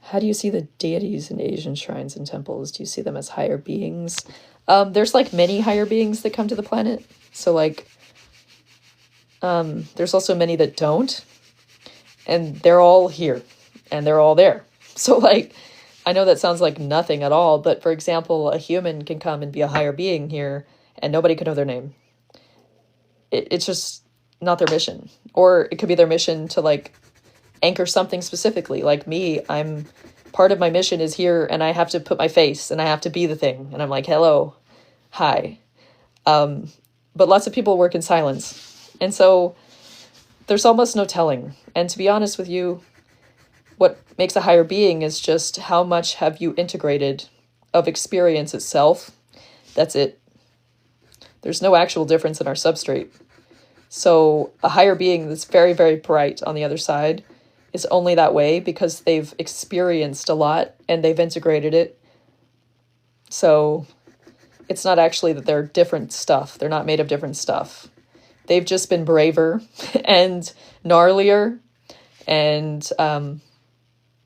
How do you see the deities in Asian shrines and temples? Do you see them as higher beings? There's like many higher beings that come to the planet. So like, there's also many that don't. And they're all here. And they're all there. So like, I know that sounds like nothing at all. But for example, a human can come and be a higher being here. And nobody could know their name. It's just not their mission. Or it could be their mission to like anchor something specifically. Like me, I'm part of my mission is here and I have to put my face and I have to be the thing. And I'm like, hello, hi. But lots of people work in silence. And so there's almost no telling. And to be honest with you, what makes a higher being is just how much have you integrated of experience itself. That's it. There's no actual difference in our substrate. So a higher being that's very, very bright on the other side is only that way because they've experienced a lot and they've integrated it. So it's not actually that they're different stuff. They're not made of different stuff. They've just been braver and gnarlier and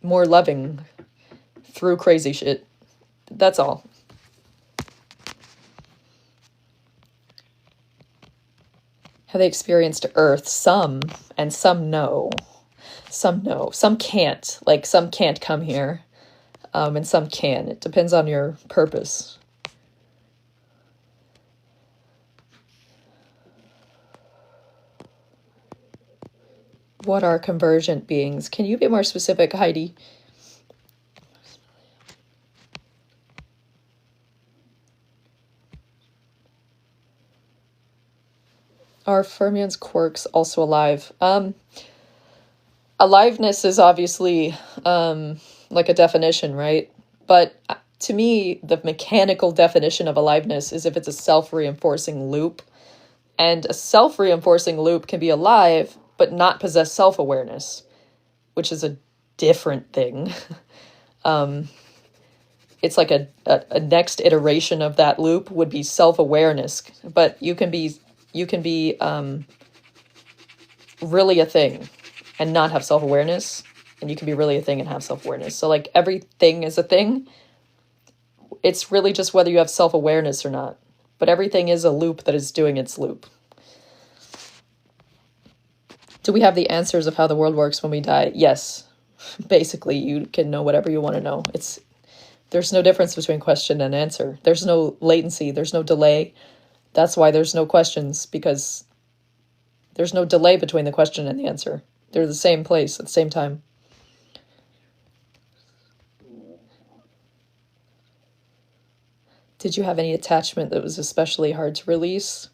more loving through crazy shit. That's all. Have they experienced Earth? Some, and some no. Some no. Some can't. Like, some can't come here. And some can. It depends on your purpose. What are convergent beings? Can you be more specific, Heidi? Are fermions quarks also alive? Aliveness is obviously like a definition, right? But to me, the mechanical definition of aliveness is if it's a self-reinforcing loop. And a self-reinforcing loop can be alive, but not possess self-awareness, which is a different thing. It's like a next iteration of that loop would be self-awareness, but you can be really a thing and not have self-awareness, and you can be really a thing and have self-awareness. So like everything is a thing. It's really just whether you have self-awareness or not. But everything is a loop that is doing its loop. Do we have the answers of how the world works when we die? Yes. Basically, you can know whatever you want to know. There's no difference between question and answer. There's no latency. There's no delay. That's why there's no questions, because there's no delay between the question and the answer. They're the same place at the same time. Did you have any attachment that was especially hard to release?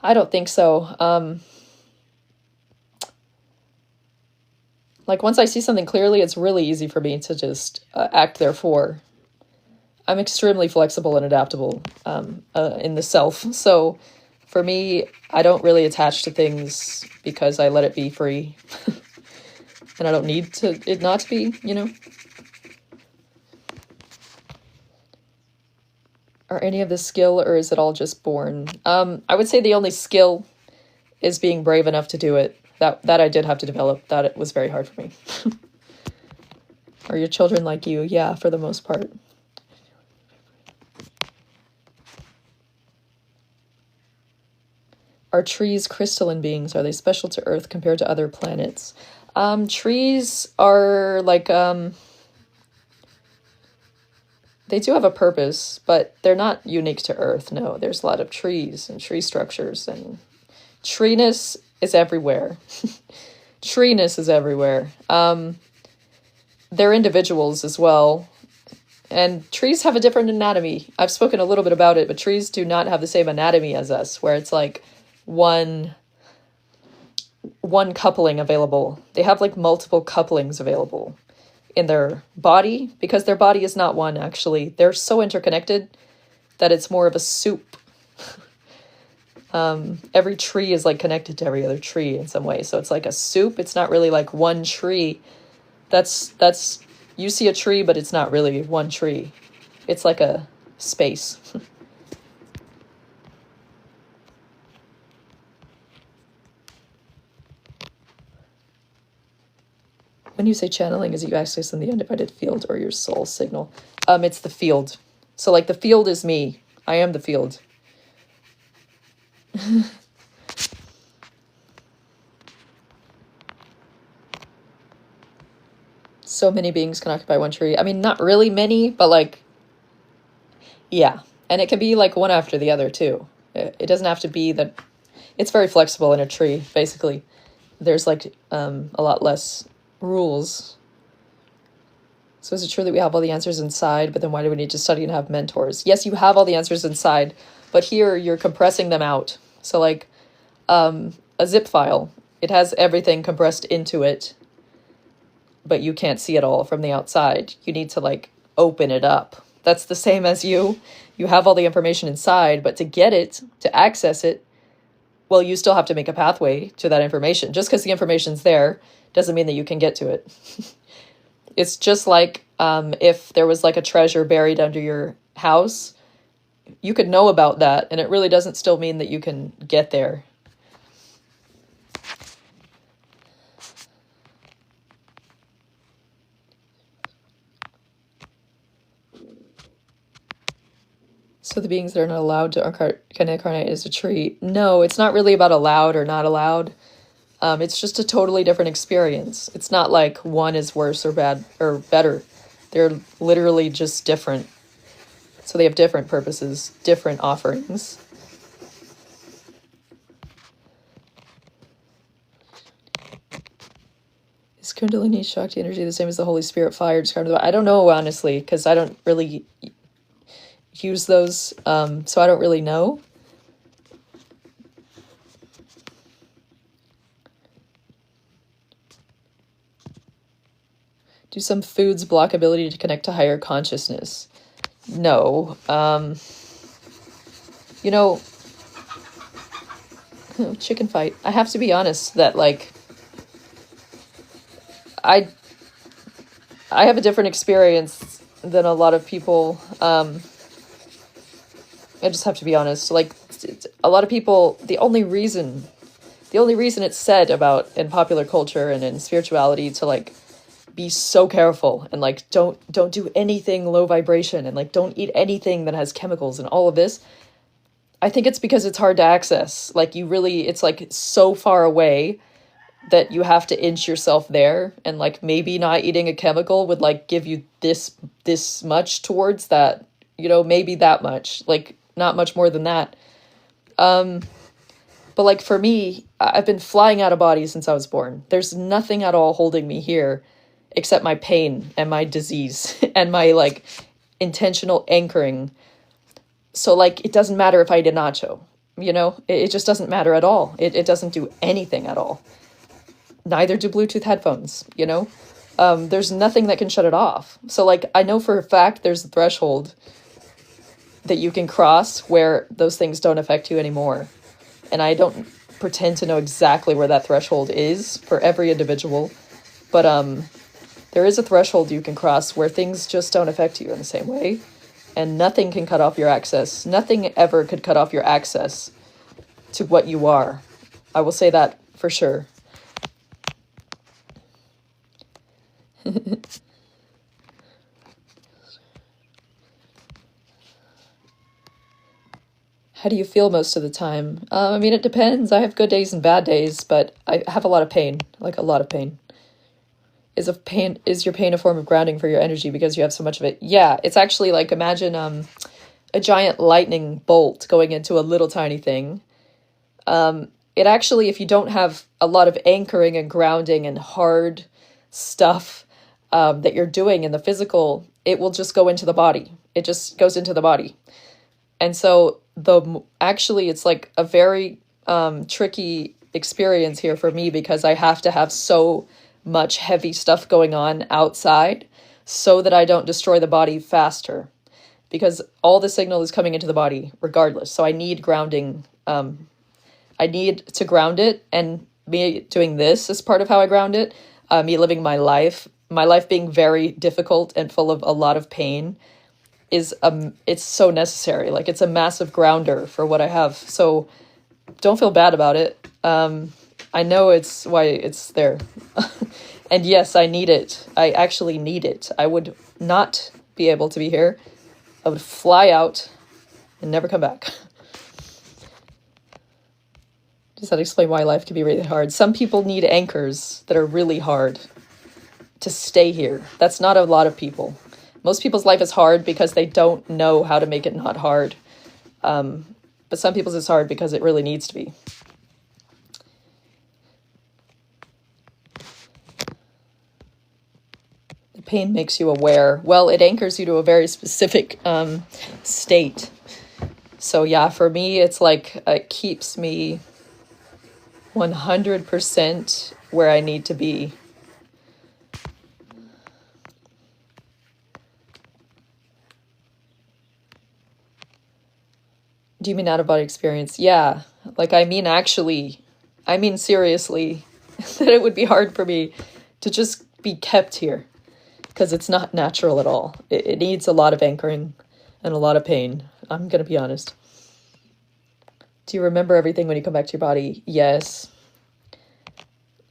I don't think so. Like once I see something clearly, it's really easy for me to just act therefore. I'm extremely flexible and adaptable in the self. So for me, I don't really attach to things because I let it be free. And I don't need it not to be, you know? Are any of the skill, or is it all just born? I would say the only skill is being brave enough to do it. That I did have to develop. That it was very hard for me. Are your children like you? Yeah, for the most part. Are trees crystalline beings? Are they special to Earth compared to other planets? Trees are like, they do have a purpose, but they're not unique to Earth. No, there's a lot of trees and tree structures, and treeness is everywhere. Treeness is everywhere. They're individuals as well. And trees have a different anatomy. I've spoken a little bit about it, but trees do not have the same anatomy as us, where it's like one coupling available. They have like multiple couplings available in their body, because their body is not one, actually. They're so interconnected that it's more of a soup. Every tree is like connected to every other tree in some way. So it's like a soup. It's not really like one tree. That's you see a tree, but it's not really one tree. It's like a space. When you say channeling, is it you access in the undivided field or your soul signal? It's the field. So like the field is me. I am the field. So many beings can occupy one tree. I mean, not really many, but like, yeah. And it can be like one after the other too. It doesn't have to be that. It's very flexible in a tree, basically. There's like a lot less rules. So is it true that we have all the answers inside, but then why do we need to study and have mentors? Yes, you have all the answers inside, but here you're compressing them out. So like a zip file, it has everything compressed into it, but you can't see it all from the outside. You need to like open it up. That's the same as you. You have all the information inside, but to get it, to access it, well, you still have to make a pathway to that information. Just because the information's there doesn't mean that you can get to it. It's just like if there was like a treasure buried under your house, you could know about that, and it really doesn't still mean that you can get there. So the beings that are not allowed to incarnate as a tree. No, it's not really about allowed or not allowed. It's just a totally different experience. It's not like one is worse or bad or better. They're literally just different. So they have different purposes, different offerings. Kundalini Shakti energy the same as the Holy Spirit fire described? I don't know, honestly, because I don't really use those, so I don't really know. Do some foods block ability to connect to higher consciousness? No. You know, chicken fight. I have to be honest that, like, I have a different experience than a lot of people. I just have to be honest. Like, a lot of people, the only reason it's said about in popular culture and in spirituality to, like, be so careful and, like, don't do anything low vibration and, like, don't eat anything that has chemicals and all of this. I think it's because it's hard to access. Like, it's like so far away that you have to inch yourself there, and, like, maybe not eating a chemical would, like, give you this much towards that, you know, maybe that much, like, not much more than that. But, like, for me, I've been flying out of body since I was born. There's nothing at all holding me here except my pain and my disease and my, like, intentional anchoring. So, like, it doesn't matter if I eat a nacho, you know, it just doesn't matter at all. It doesn't do anything at all. Neither do Bluetooth headphones, you know? There's nothing that can shut it off. So, like, I know for a fact there's a threshold that you can cross where those things don't affect you anymore. And I don't pretend to know exactly where that threshold is for every individual. But there is a threshold you can cross where things just don't affect you in the same way. And nothing can cut off your access. Nothing ever could cut off your access to what you are. I will say that for sure. How do you feel most of the time? I mean, it depends. I have good days and bad days, but I have a lot of pain, like a lot of pain. Is your pain a form of grounding for your energy because you have so much of it? Yeah, it's actually like, imagine a giant lightning bolt going into a little tiny thing. It actually, if you don't have a lot of anchoring and grounding and hard stuff that you're doing in the physical, it will just go into the body. It just goes into the body. And so actually it's like a very tricky experience here for me because I have to have so much heavy stuff going on outside so that I don't destroy the body faster, because all the signal is coming into the body regardless. So I need grounding. I need to ground it, and me doing this is part of how I ground it. Me living my life being very difficult and full of a lot of pain is it's so necessary. Like, it's a massive grounder for what I have. So don't feel bad about it. I know it's why it's there. And yes, I need it. I actually need it. I would not be able to be here. I would fly out and never come back. Does that explain why life can be really hard? Some people need anchors that are really hard to stay here. That's not a lot of people. Most people's life is hard because they don't know how to make it not hard. But some people's is hard because it really needs to be. The pain makes you aware. Well, it anchors you to a very specific state. So yeah, for me, it's like it keeps me 100% where I need to be. Do you mean out-of-body experience? Yeah. Like, I mean seriously, that it would be hard for me to just be kept here, because it's not natural at all. It needs a lot of anchoring and a lot of pain. I'm going to be honest. Do you remember everything when you come back to your body? Yes.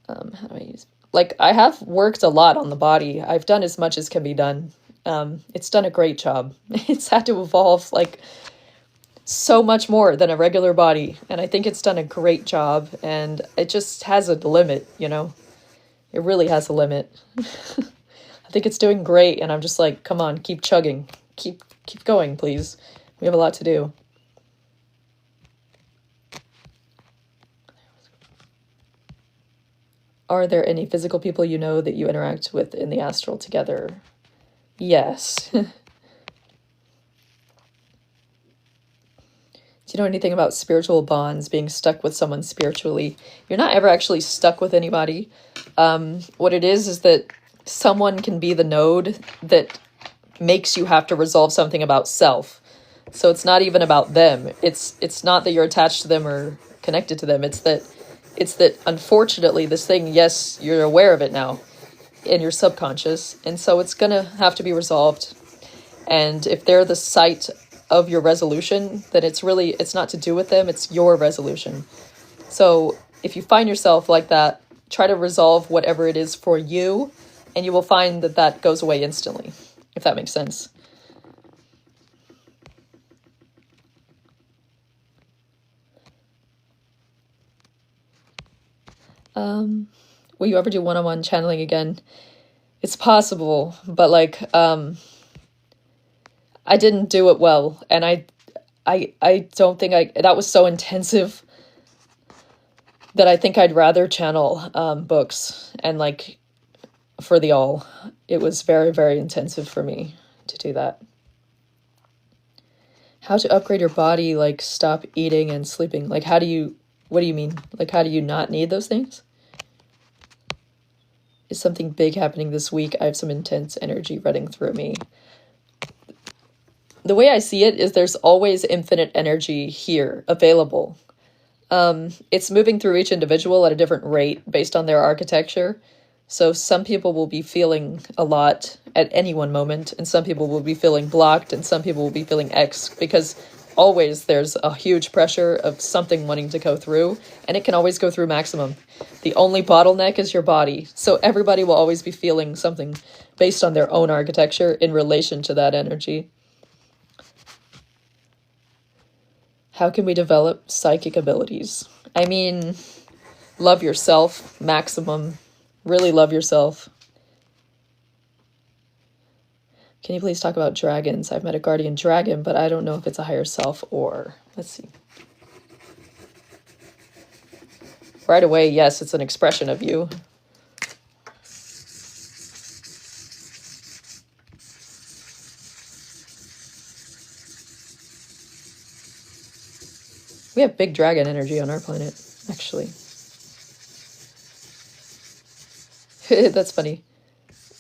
How do I use... Like, I have worked a lot on the body. I've done as much as can be done. It's done a great job. It's had to evolve, like, so much more than a regular body. And I think it's done a great job. And it just has a limit, you know? It really has a limit. I think it's doing great. And I'm just like, come on, keep chugging. Keep going, please. We have a lot to do. Are there any physical people you know that you interact with in the astral together? Yes. Do you know anything about spiritual bonds, being stuck with someone spiritually? You're not ever actually stuck with anybody. What it is that someone can be the node that makes you have to resolve something about self. So it's not even about them. It's not that you're attached to them or connected to them. It's that unfortunately this thing, yes, you're aware of it now in your subconscious, and so it's gonna have to be resolved. And if they're the site of your resolution, then it's not to do with them, it's your resolution. So if you find yourself like that, try to resolve whatever it is for you, and you will find that that goes away instantly, if that makes sense. Will you ever do one-on-one channeling again? It's possible, but like, I didn't do it well, and I don't think that was so intensive that I think I'd rather channel books, and like for the all. It was very, very intensive for me to do that. How to upgrade your body, like stop eating and sleeping. Like what do you mean? Like how do you not need those things? Is something big happening this week? I have some intense energy running through me. The way I see it is there's always infinite energy here available. It's moving through each individual at a different rate based on their architecture. So some people will be feeling a lot at any one moment, and some people will be feeling blocked, and some people will be feeling X, because always there's a huge pressure of something wanting to go through, and it can always go through maximum. The only bottleneck is your body. So everybody will always be feeling something based on their own architecture in relation to that energy. How can we develop psychic abilities? I mean, love yourself, maximum. Really love yourself. Can you please talk about dragons? I've met a guardian dragon, but I don't know if it's a higher self or... Let's see. Right away, yes, it's an expression of you. We have big dragon energy on our planet, actually. That's funny.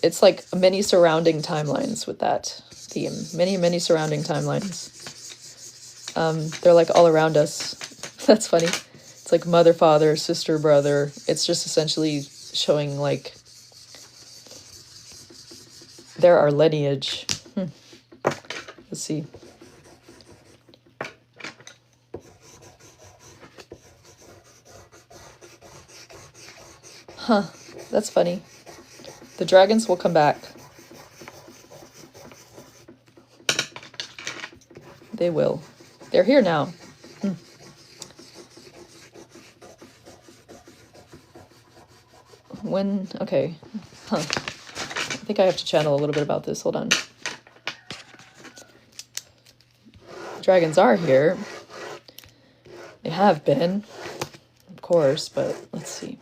It's like many surrounding timelines with that theme. Many surrounding timelines. They're like all around us. That's funny. It's like mother, father, sister, brother. It's just essentially showing like there are lineage. Let's see. Huh, that's funny. The dragons will come back. They will. They're here now. When, okay. Huh. I think I have to channel a little bit about this. Hold on. Dragons are here. They have been, of course, but let's see.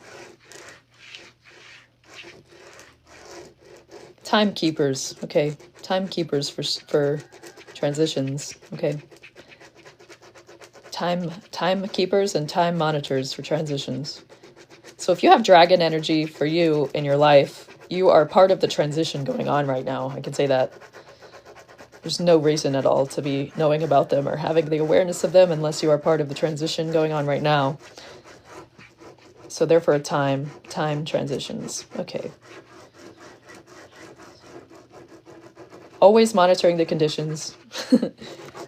Timekeepers. Okay. Timekeepers for transitions. Okay. Timekeepers and time monitors for transitions. So if you have dragon energy for you in your life, you are part of the transition going on right now. I can say that. There's no reason at all to be knowing about them or having the awareness of them unless you are part of the transition going on right now. So therefore time transitions. Okay. Always monitoring the conditions.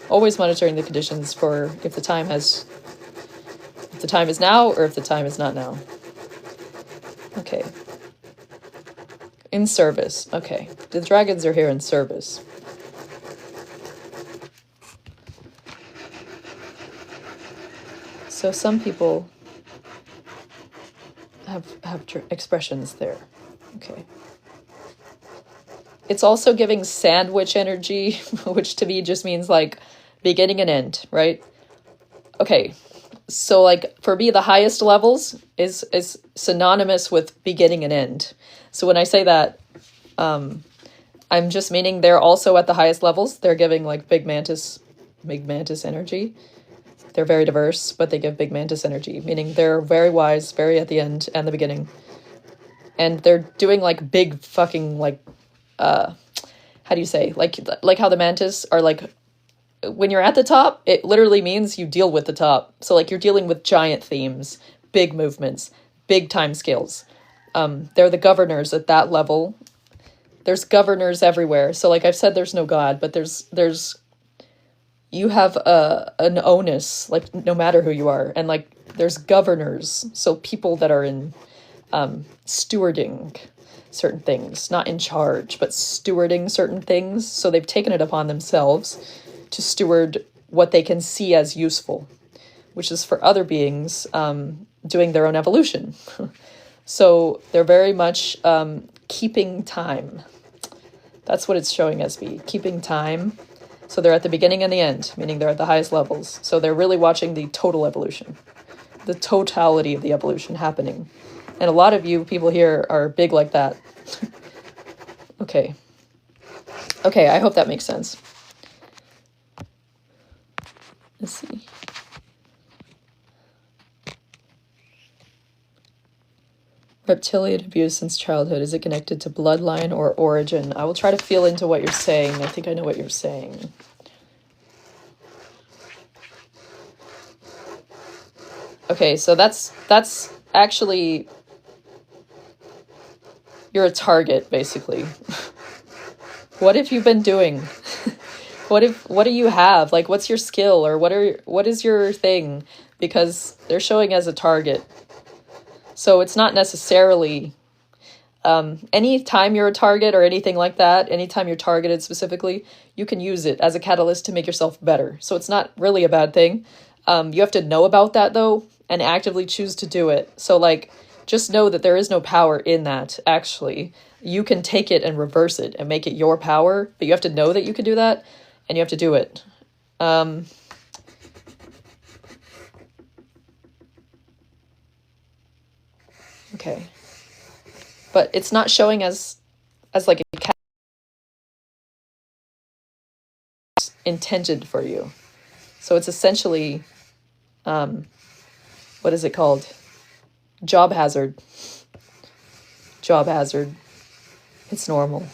Always monitoring the conditions for if the time is now or if the time is not now. Okay. In service. Okay. The dragons are here in service. So some people have expressions there. Okay. It's also giving sandwich energy, which to me just means like beginning and end, right? Okay. So like for me, the highest levels is synonymous with beginning and end. So when I say that, I'm just meaning they're also at the highest levels. They're giving like big mantis energy. They're very diverse, but they give big mantis energy, meaning they're very wise, very at the end and the beginning. And they're doing like big fucking like how do you say? Like how the mantis are like, when you're at the top, it literally means you deal with the top. So like you're dealing with giant themes, big movements, big time scales. They're the governors at that level. There's governors everywhere. So like I've said, there's no God, but there's you have an onus, like no matter who you are, and like there's governors. So people that are in stewarding certain things, not in charge, but stewarding certain things. So they've taken it upon themselves to steward what they can see as useful, which is for other beings doing their own evolution. So they're very much keeping time. That's what it's showing us be, keeping time. So they're at the beginning and the end, meaning they're at the highest levels. So they're really watching the total evolution, the totality of the evolution happening. And a lot of you people here are big like that. Okay. Okay, I hope that makes sense. Let's see. Reptilian abuse since childhood. Is it connected to bloodline or origin? I will try to feel into what you're saying. I think I know what you're saying. Okay, so that's actually, you're a target, basically. What have you been doing? What do you have? Like, what's your skill, or what is your thing? Because they're showing as a target. So it's not necessarily anytime you're a target or anything like that, anytime you're targeted specifically, you can use it as a catalyst to make yourself better. So it's not really a bad thing. You have to know about that, though, and actively choose to do it. So, like, just know that there is no power in that, actually. You can take it and reverse it and make it your power, but you have to know that you can do that, and you have to do it. Okay. But it's not showing as like a cat intended for you. So it's essentially, what is it called? Job hazard. Job hazard. It's normal.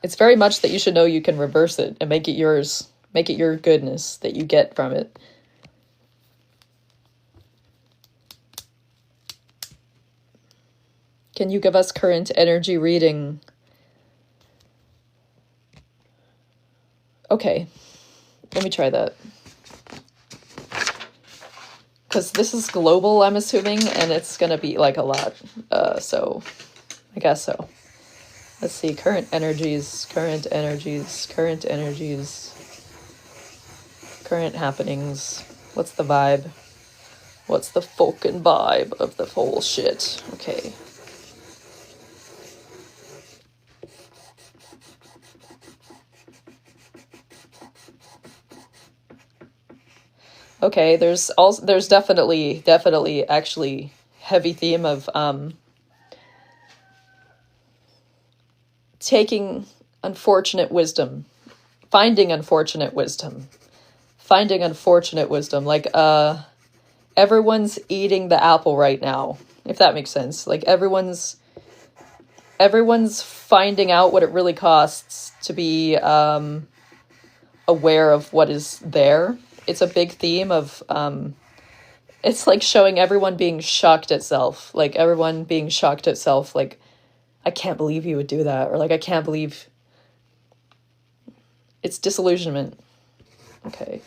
It's very much that you should know you can reverse it and make it yours. Make it your goodness that you get from it. Can you give us current energy reading? Okay, let me try that. Because this is global, I'm assuming, and it's going to be like a lot. So I guess so. Let's see, current energies, current happenings. What's the vibe? What's the fucking vibe of the whole shit? Okay. Okay, there's definitely actually heavy theme of taking unfortunate wisdom, finding unfortunate wisdom, like everyone's eating the apple right now, if that makes sense. Like everyone's finding out what it really costs to be aware of what is there. It's a big theme of it's like showing everyone being shocked at self, like everyone being shocked at self, like, I can't believe you would do that, or like, I can't believe. It's disillusionment. Okay.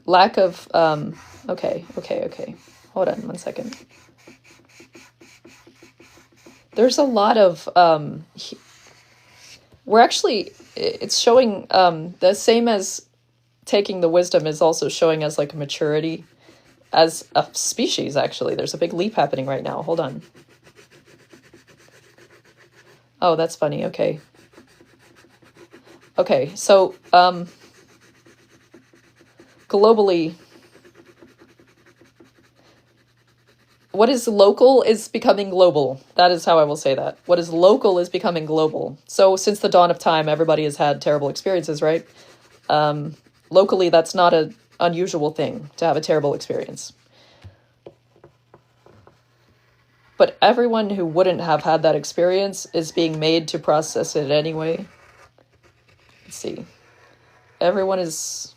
Lack of okay. Hold on 1 second. There's a lot of we're actually, it's showing the same as taking the wisdom is also showing as like maturity as a species. Actually, there's a big leap happening right now. Hold on. Oh, that's funny. Okay. Okay, so globally, what is local is becoming global. That is how I will say that. What is local is becoming global. So since the dawn of time, everybody has had terrible experiences, right? Locally, that's not an unusual thing to have a terrible experience. But everyone who wouldn't have had that experience is being made to process it anyway. Let's see. Everyone is...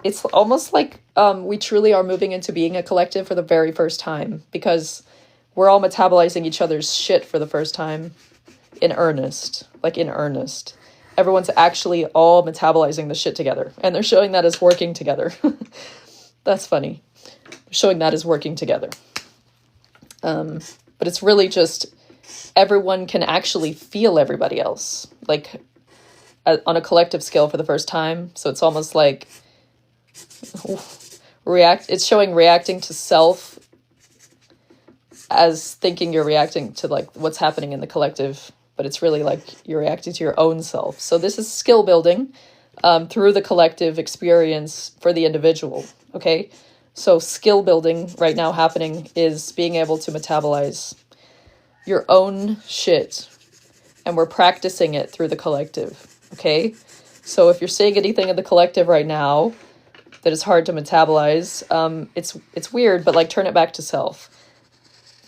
It's almost like we truly are moving into being a collective for the very first time, because we're all metabolizing each other's shit for the first time in earnest. Like, in earnest. Everyone's actually all metabolizing the shit together, and they're showing that as working together. That's funny. Showing that as working together. But it's really just everyone can actually feel everybody else, like on a collective scale for the first time. So it's almost like it's showing reacting to self as thinking you're reacting to like what's happening in the collective, but it's really like you're reacting to your own self. So this is skill building through the collective experience for the individual. Okay. So skill building right now happening is being able to metabolize your own shit, and we're practicing it through the collective. Okay. So if you're seeing anything in the collective right now that is hard to metabolize, it's weird, but like turn it back to self.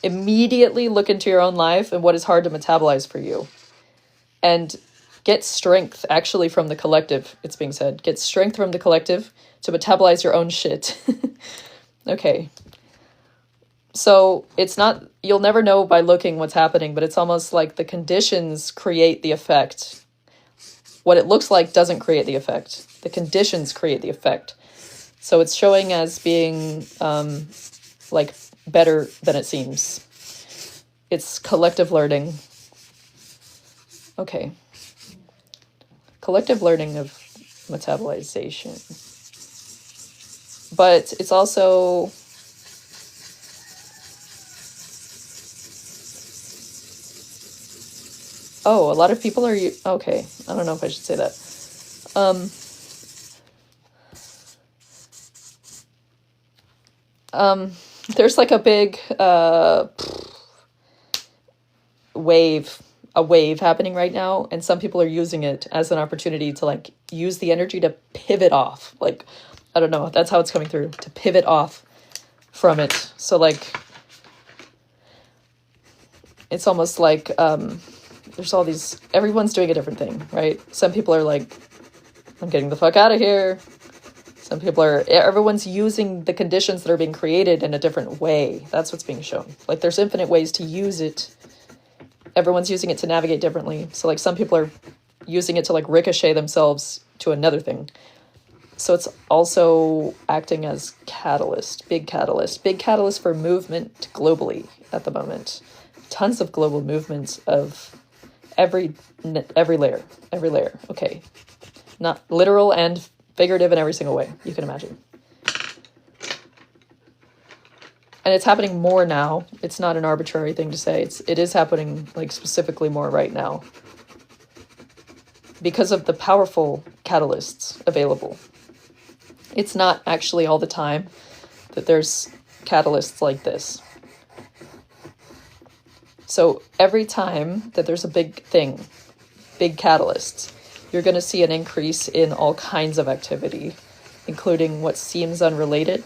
Immediately look into your own life and what is hard to metabolize for you, and get strength actually from the collective. It's being said, get strength from the collective to metabolize your own shit. Okay. So it's not, you'll never know by looking what's happening, but it's almost like the conditions create the effect. What it looks like doesn't create the effect. The conditions create the effect. So it's showing as being like better than it seems. It's collective learning. Okay. Collective learning of metabolization. But it's also... Oh, a lot of people are... Okay, I don't know if I should say that. There's like a big wave happening right now, and some people are using it as an opportunity to like use the energy to pivot off. Like, I don't know, that's how it's coming through, to pivot off from it. So like, it's almost like there's all these, everyone's doing a different thing, right? Some people are like, I'm getting the fuck out of here. Some people are, everyone's using the conditions that are being created in a different way. That's what's being shown. Like, there's infinite ways to use it. Everyone's using it to navigate differently. So like, some people are using it to like ricochet themselves to another thing. So it's also acting as big catalyst for movement globally at the moment. Tons of global movements of every layer. Okay. Not literal and figurative in every single way you can imagine. And it's happening more now. It's not an arbitrary thing to say. It is happening like specifically more right now because of the powerful catalysts available. It's not actually all the time that there's catalysts like this. So every time that there's a big thing, big catalysts, you're going to see an increase in all kinds of activity, including what seems unrelated,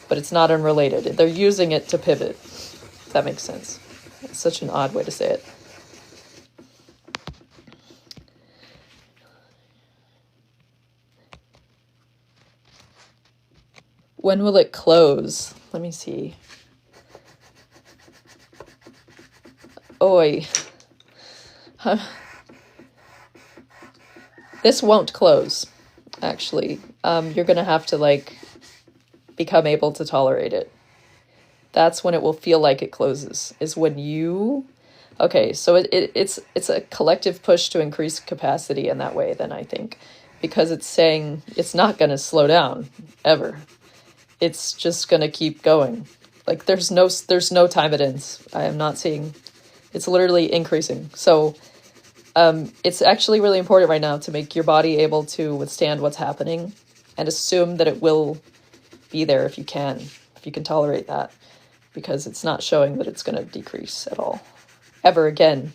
but it's not unrelated. They're using it to pivot. If that makes sense. It's such an odd way to say it. When will it close? Let me see. Oi. Huh. This won't close, actually. You're going to have to, like, become able to tolerate it. That's when it will feel like it closes, is when you... Okay, so it's a collective push to increase capacity in that way, then, I think. Because it's saying it's not going to slow down, ever. It's just going to keep going. Like, there's no time it ends. I am not seeing... It's literally increasing. So It's actually really important right now to make your body able to withstand what's happening and assume that it will be there if you can tolerate that, because it's not showing that it's going to decrease at all, ever again.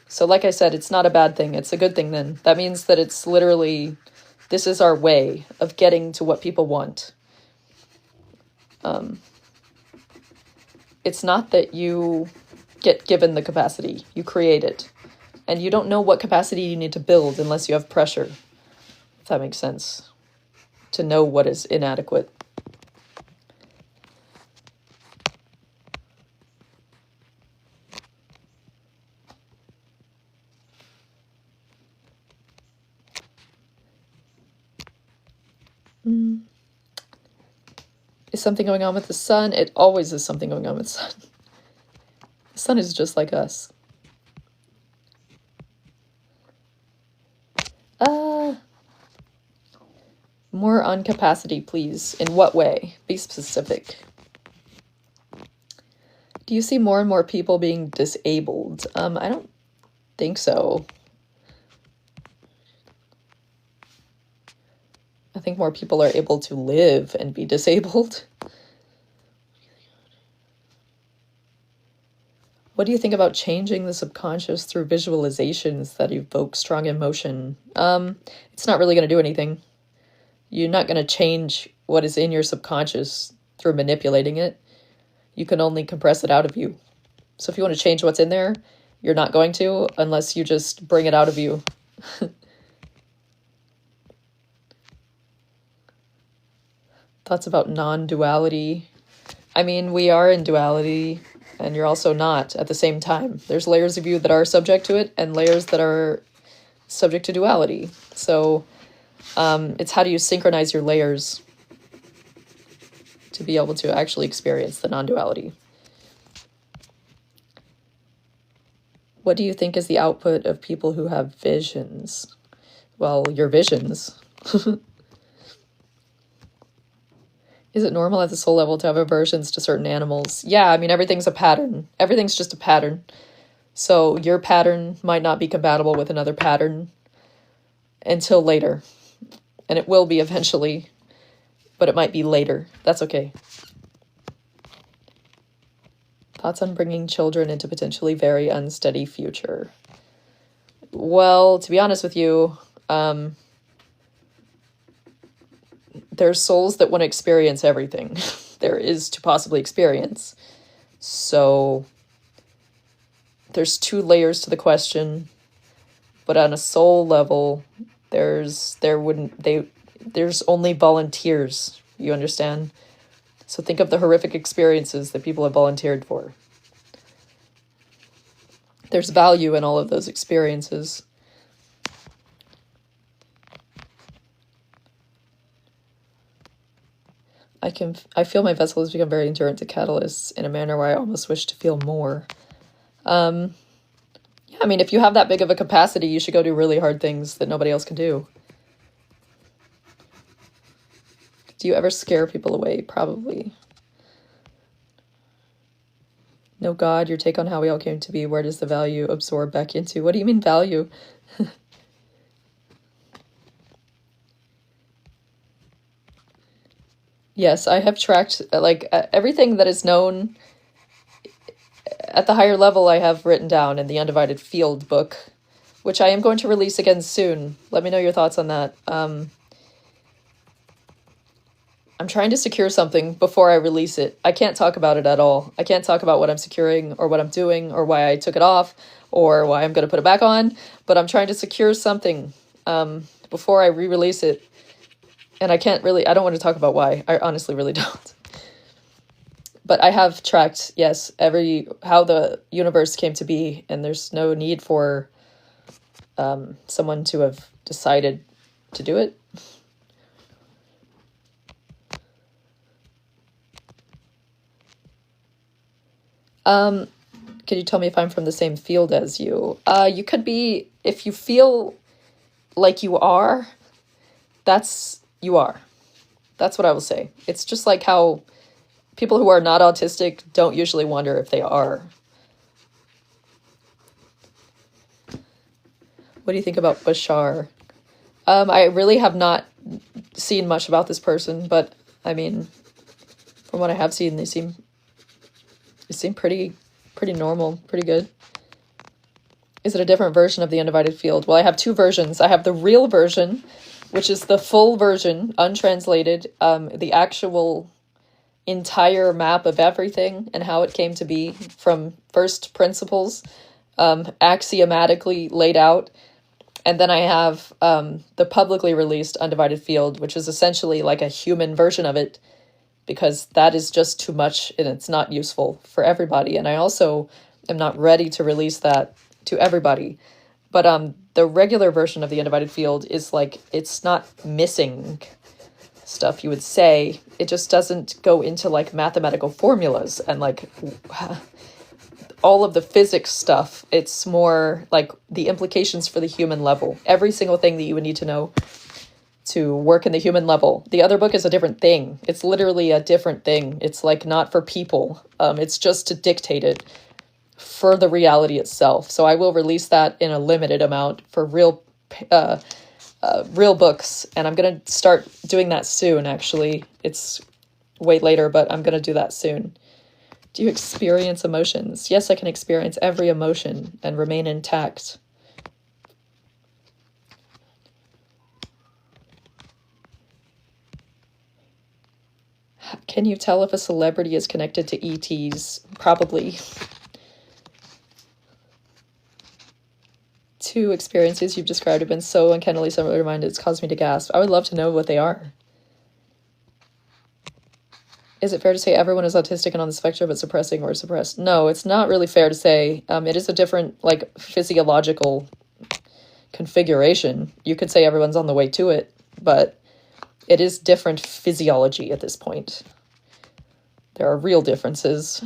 So like I said, it's not a bad thing. It's a good thing then. That means that it's literally, this is our way of getting to what people want. It's not that you get given the capacity. You create it. And you don't know what capacity you need to build unless you have pressure, if that makes sense, to know what is inadequate. Is something going on with the sun? It always is something going on with the sun. The sun is just like us. More on capacity, please. In what way? Be specific. Do you see more and more people being disabled? I don't think so. I think more people are able to live and be disabled. What do you think about changing the subconscious through visualizations that evoke strong emotion? It's not really going to do anything. You're not going to change what is in your subconscious through manipulating it. You can only compress it out of you. So if you want to change what's in there, you're not going to unless you just bring it out of you. Thoughts about non-duality. I mean, we are in duality, and you're also not at the same time. There's layers of you that are subject to it and layers that are subject to duality. So it's how do you synchronize your layers to be able to actually experience the non-duality. What do you think is the output of people who have visions? Well, your visions. Is it normal at the soul level to have aversions to certain animals? Yeah, I mean, everything's a pattern. Everything's just a pattern. So your pattern might not be compatible with another pattern until later. And it will be eventually, but it might be later. That's okay. Thoughts on bringing children into potentially very unsteady future? Well, to be honest with you, there's souls that want to experience everything there is to possibly experience. So there's two layers to the question, but on a soul level, there's only volunteers, you understand? So think of the horrific experiences that people have volunteered for. There's value in all of those experiences. I feel my vessel has become very endurant to catalysts in a manner where I almost wish to feel more. Yeah, I mean, if you have that big of a capacity, you should go do really hard things that nobody else can do. Do you ever scare people away? Probably. No God, your take on how we all came to be. Where does the value absorb back into? What do you mean value? Yes, I have tracked everything that is known at the higher level. I have written down in the Undivided Field book, which I am going to release again soon. Let me know your thoughts on that. I'm trying to secure something before I release it. I can't talk about it at all. I can't talk about what I'm securing or what I'm doing or why I took it off or why I'm going to put it back on. But I'm trying to secure something before I re-release it. And I don't want to talk about why. I honestly really don't. But I have tracked, yes, how the universe came to be. And there's no need for someone to have decided to do it. Could you tell me if I'm from the same field as you? You could be, if you feel like you are, you are. That's what I will say. It's just like how people who are not autistic don't usually wonder if they are. What do you think about Bashar? I really have not seen much about this person, but I mean, from what I have seen, they seem pretty normal, pretty good. Is it a different version of the undivided field? Well, I have two versions. I have the real version, which is the full version, untranslated, the actual entire map of everything and how it came to be from first principles, axiomatically laid out. And then I have the publicly released undivided field, which is essentially like a human version of it, because that is just too much and it's not useful for everybody. And I also am not ready to release that to everybody. But the regular version of the undivided field is like, it's not missing stuff, you would say. It just doesn't go into like mathematical formulas and like all of the physics stuff. It's more like the implications for the human level. Every single thing that you would need to know to work in the human level. The other book is a different thing. It's literally a different thing. It's like not for people. It's just to dictate it for the reality itself. So I will release that in a limited amount for real books, and I'm gonna start doing that soon. Actually, it's way later, but I'm gonna do that soon. Do you experience emotions? Yes, I can experience every emotion and remain intact. Can you tell if a celebrity is connected to ETs? Probably. Two experiences you've described have been so uncannily similar to mine, it's caused me to gasp. I would love to know what they are. Is it fair to say everyone is autistic and on the spectrum but suppressing or suppressed? No, it's not really fair to say. It is a different, like, physiological configuration. You could say everyone's on the way to it, but it is different physiology at this point. There are real differences.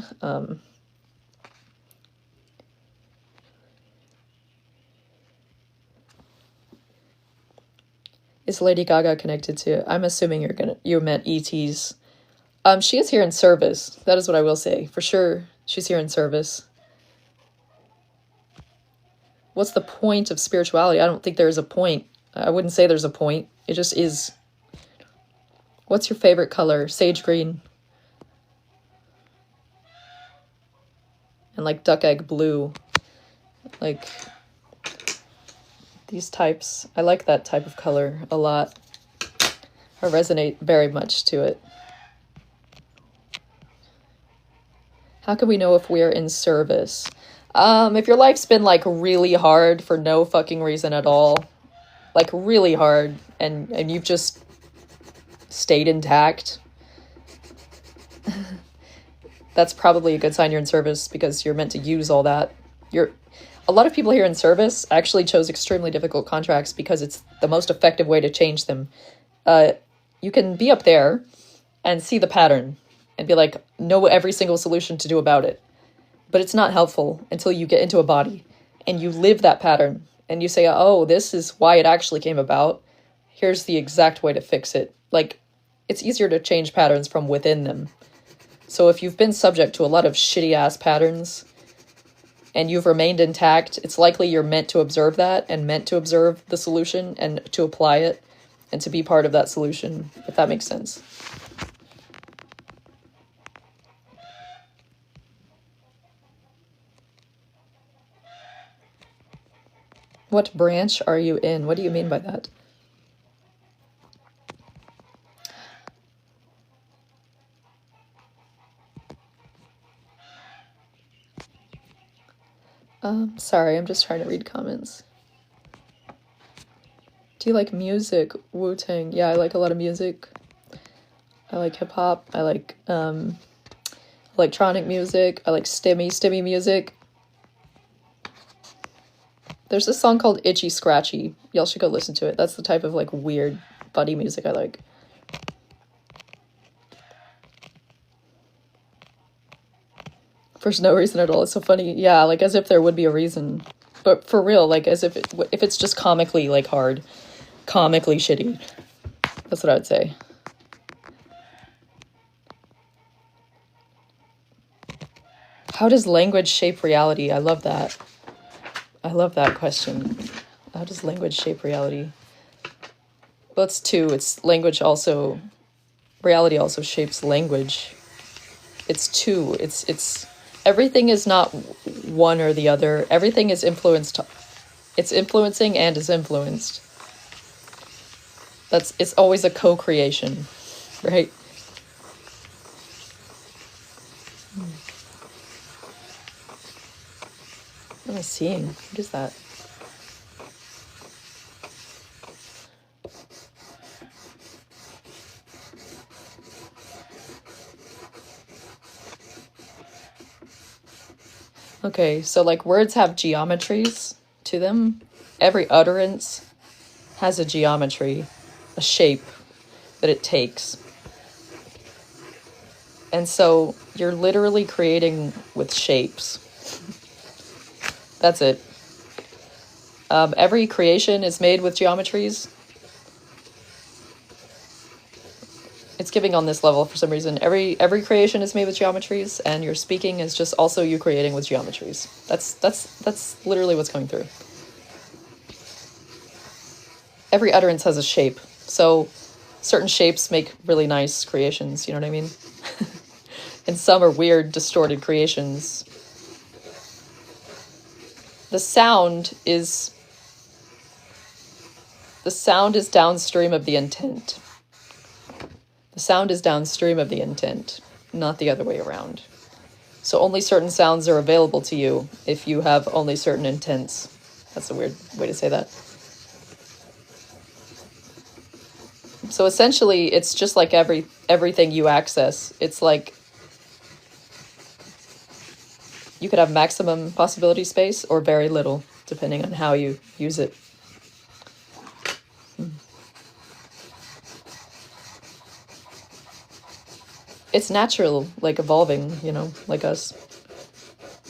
Is Lady Gaga connected to? I'm assuming you meant ETs. She is here in service. That is what I will say. For sure, she's here in service. What's the point of spirituality? I don't think there is a point. I wouldn't say there's a point. It just is. What's your favorite color? Sage green. And like duck egg blue. Like these types. I like that type of color a lot. I resonate very much to it. How can we know if we're in service? If your life's been like really hard for no fucking reason at all, like really hard, and you've just stayed intact, that's probably a good sign you're in service, because you're meant to use all that. A lot of people here in service actually chose extremely difficult contracts because it's the most effective way to change them. You can be up there and see the pattern and be like, know every single solution to do about it. But it's not helpful until you get into a body and you live that pattern and you say, oh, this is why it actually came about. Here's the exact way to fix it. Like, it's easier to change patterns from within them. So if you've been subject to a lot of shitty ass patterns and you've remained intact, it's likely you're meant to observe that and meant to observe the solution and to apply it and to be part of that solution, if that makes sense. What branch are you in? What do you mean by that? Sorry, I'm just trying to read comments. Do you like music? Wu-Tang. Yeah, I like a lot of music. I like hip-hop. I like electronic music. I like stimmy music. There's this song called Itchy Scratchy. Y'all should go listen to it. That's the type of like weird buddy music I like. For no reason at all. It's so funny. Yeah, like as if there would be a reason. But for real, like as if it's just comically like hard. Comically shitty. That's what I would say. How does language shape reality? I love that. I love that question. How does language shape reality? Well, it's two. It's language also, reality also shapes language. It's two. It's everything is not one or the other. Everything is influenced. It's influencing and is influenced. It's always a co-creation, right? What am I seeing? What is that? Okay, so like words have geometries to them. Every utterance has a geometry, a shape that it takes. And so you're literally creating with shapes. That's it. Every creation is made with geometries. It's giving on this level for some reason. Every creation is made with geometries, and your speaking is just also you creating with geometries. That's literally what's coming through. Every utterance has a shape. So certain shapes make really nice creations, you know what I mean? And some are weird, distorted creations. The sound is downstream of the intent. The sound is downstream of the intent, not the other way around. So only certain sounds are available to you if you have only certain intents. That's a weird way to say that. So essentially, it's just like everything you access. It's like you could have maximum possibility space or very little, depending on how you use it. It's natural, like evolving, you know, like us.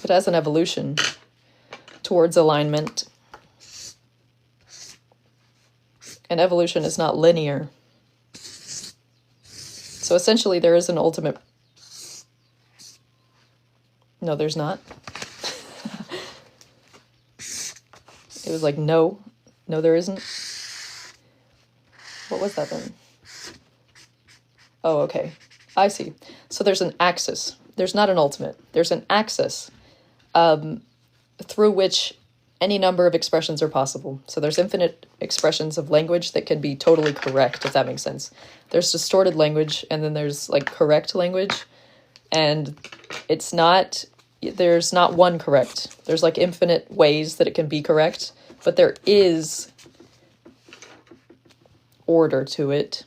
It has an evolution towards alignment. And evolution is not linear. So essentially there is an ultimate... No, there's not. It was like, no, there isn't. What was that then? Oh, okay. I see. So there's an axis. There's not an ultimate. There's an axis through which any number of expressions are possible. So there's infinite expressions of language that can be totally correct, if that makes sense. There's distorted language, and then there's like correct language. And there's not one correct. There's like infinite ways that it can be correct, but there is order to it.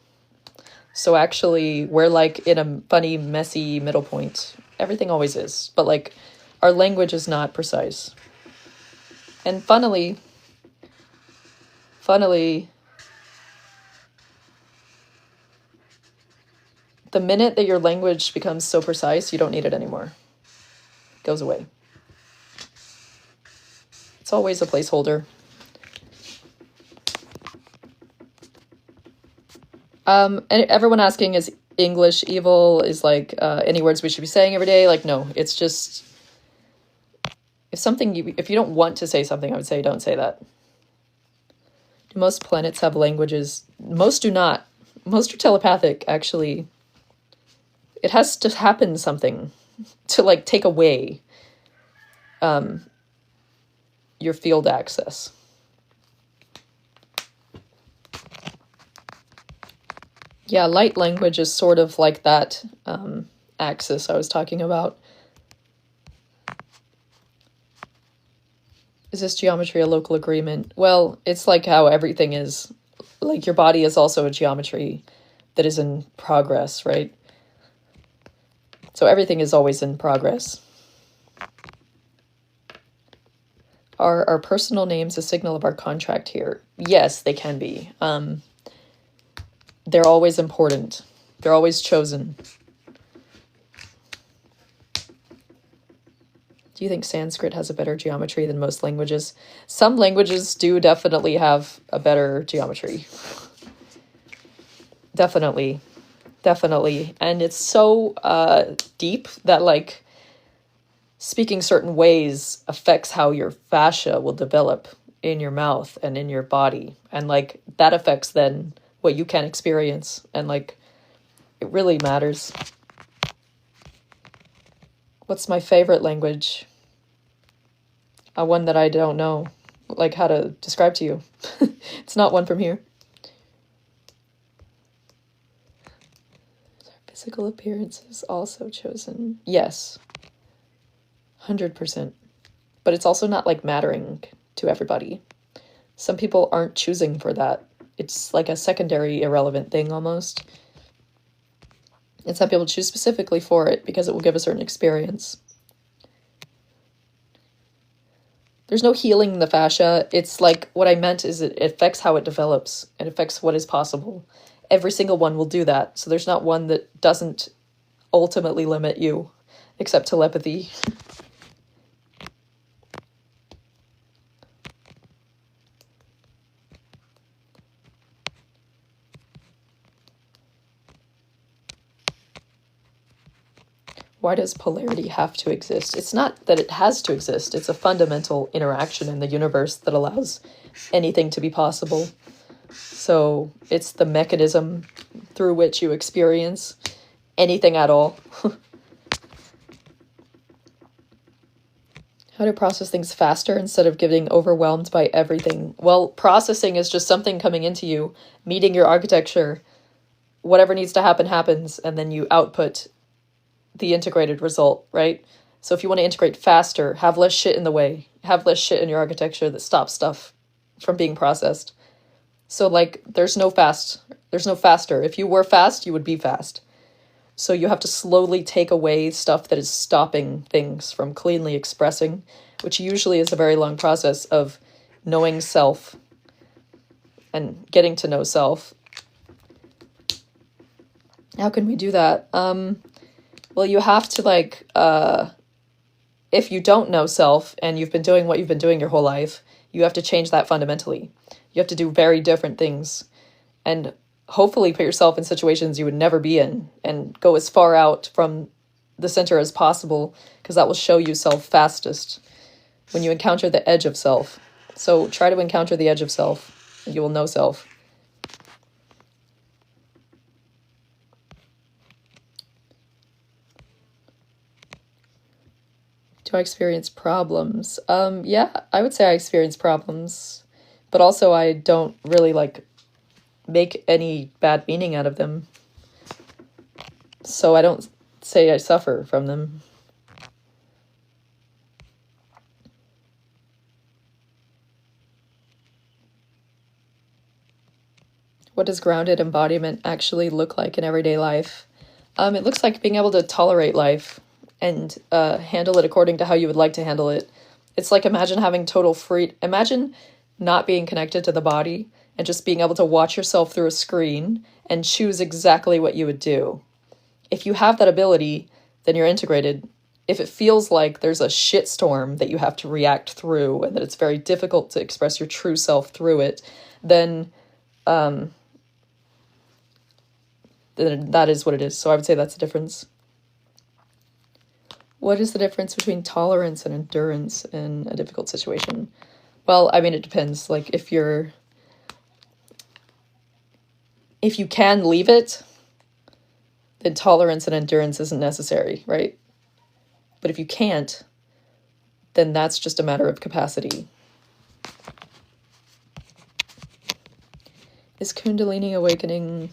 So actually, we're like in a funny, messy middle point. Everything always is. But like, our language is not precise. And funnily, the minute that your language becomes so precise, you don't need it anymore. It goes away. It's always a placeholder. And everyone asking, is English evil? Is like any words we should be saying every day? Like, no, it's just if you don't want to say something, I would say don't say that. Do most planets have languages? Most do not. Most are telepathic, actually. It has to happen something to like take away your field access. Yeah, light language is sort of like that axis I was talking about. Is this geometry a local agreement? Well, it's like how everything is. Like your body is also a geometry that is in progress, right? So everything is always in progress. Are our personal names a signal of our contract here? Yes, they can be. They're always important. They're always chosen. Do you think Sanskrit has a better geometry than most languages? Some languages do definitely have a better geometry. Definitely. And it's so deep that like speaking certain ways affects how your fascia will develop in your mouth and in your body. And like that affects then what you can experience. And like it really matters. What's my favorite language? One that I don't know, like how to describe to you. It's not one from here. Physical appearances also chosen. Yes. 100%. But it's also not like mattering to everybody. Some people aren't choosing for that. It's like a secondary irrelevant thing almost. And some people choose specifically for it because it will give a certain experience. There's no healing the fascia. It's like, what I meant is it affects how it develops. It affects what is possible. Every single one will do that. So there's not one that doesn't ultimately limit you, except telepathy. Why does polarity have to exist? It's not that it has to exist. It's a fundamental interaction in the universe that allows anything to be possible. So it's the mechanism through which you experience anything at all. How to process things faster instead of getting overwhelmed by everything. Well, processing is just something coming into you, meeting your architecture. Whatever needs to happen happens, and then you output the integrated result, right? So if you want to integrate faster, have less shit in the way. Have less shit in your architecture that stops stuff from being processed. So like there's no faster. If you were fast, you would be fast. So you have to slowly take away stuff that is stopping things from cleanly expressing, which usually is a very long process of knowing self and getting to know self. How can we do that? Well, you have to like, if you don't know self and you've been doing what you've been doing your whole life, you have to change that fundamentally. You have to do very different things and hopefully put yourself in situations you would never be in and go as far out from the center as possible, because that will show you self fastest when you encounter the edge of self. So try to encounter the edge of self and you will know self. Do I experience problems? Yeah, I would say I experience problems, but also I don't really like make any bad meaning out of them. So I don't say I suffer from them. What does grounded embodiment actually look like in everyday life? It looks like being able to tolerate life and handle it according to how you would like to handle it. It's like, imagine having total free. Imagine not being connected to the body and just being able to watch yourself through a screen and choose exactly what you would do. If you have that ability, then you're integrated. If it feels like there's a shitstorm that you have to react through and that it's very difficult to express your true self through it, then that is what it is. So I would say that's the difference. What is the difference between tolerance and endurance in a difficult situation? Well, I mean, it depends. Like if you can leave it, then tolerance and endurance isn't necessary, right? But if you can't, then that's just a matter of capacity. Is Kundalini awakening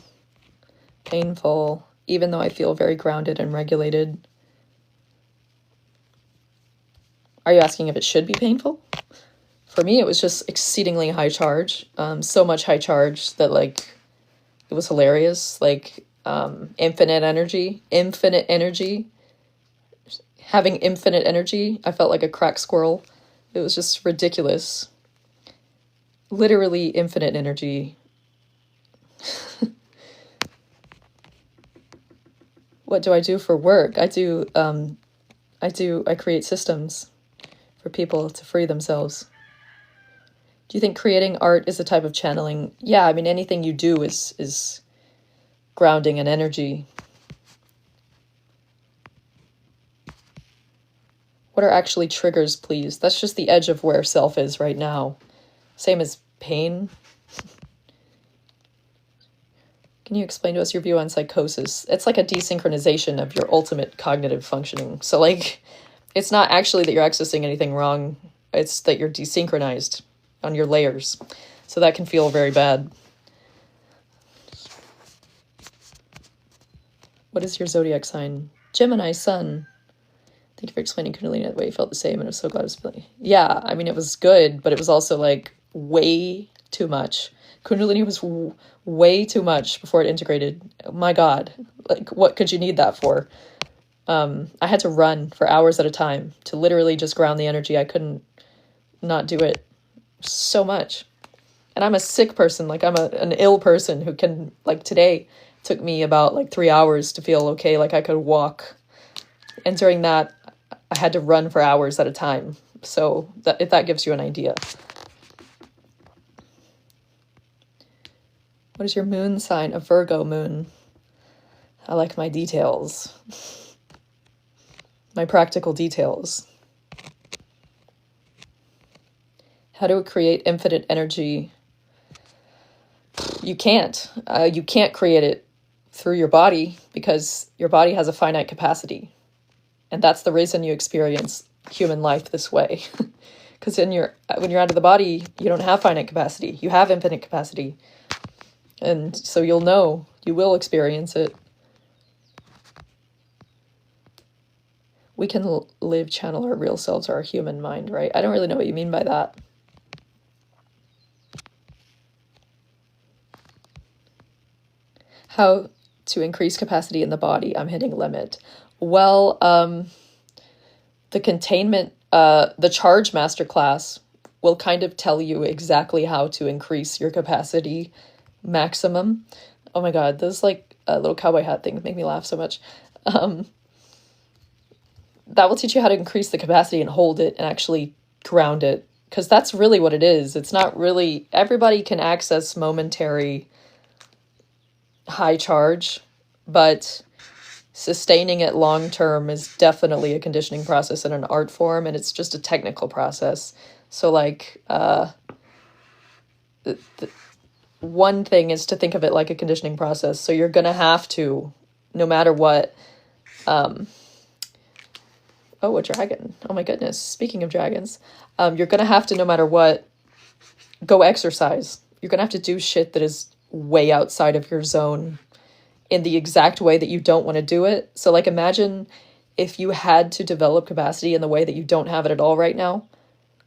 painful, even though I feel very grounded and regulated? Are you asking if it should be painful? For me, it was just exceedingly high charge. So much high charge that like it was hilarious. Like infinite energy. Having infinite energy, I felt like a crack squirrel. It was just ridiculous. Literally infinite energy. What do I do for work? I create systems for people to free themselves. Do you think creating art is a type of channeling? Yeah, I mean, anything you do is grounding and energy. What are actually triggers, please? That's just the edge of where self is right now. Same as pain. Can you explain to us your view on psychosis? It's like a desynchronization of your ultimate cognitive functioning. So like, it's not actually that you're accessing anything wrong. It's that you're desynchronized on your layers. So that can feel very bad. What is your zodiac sign? Gemini sun. Thank you for explaining Kundalini the way you felt the same, and I'm so glad it was feeling. Yeah, I mean, it was good, but it was also like way too much. Kundalini was way too much before it integrated. My God, like what could you need that for? I had to run for hours at a time to literally just ground the energy. I couldn't not do it so much. And I'm a sick person. Like I'm an ill person who can, like today took me about like 3 hours to feel okay. Like I could walk. And during that, I had to run for hours at a time. So if that gives you an idea. What is your moon sign? A Virgo moon. I like my details. My practical details. How to create infinite energy? You can't. You can't create it through your body because your body has a finite capacity. And that's the reason you experience human life this way. Because when you're out of the body, you don't have finite capacity. You have infinite capacity. And so you'll know, you will experience it. We can live, channel our real selves, our human mind, right? I don't really know what you mean by that. How to increase capacity in the body? I'm hitting limit. Well, the containment, the charge masterclass will kind of tell you exactly how to increase your capacity maximum. Oh my God, those like little cowboy hat things make me laugh so much. That will teach you how to increase the capacity and hold it and actually ground it. Because that's really what it is. It's not really, everybody can access momentary high charge, but sustaining it long term is definitely a conditioning process and an art form, and it's just a technical process. So like one thing is to think of it like a conditioning process. So you're gonna have to, no matter what, oh, a dragon. Oh my goodness. Speaking of dragons, you're gonna have to, no matter what, go exercise. You're gonna have to do shit that is way outside of your zone in the exact way that you don't want to do it. So like imagine if you had to develop capacity in the way that you don't have it at all right now,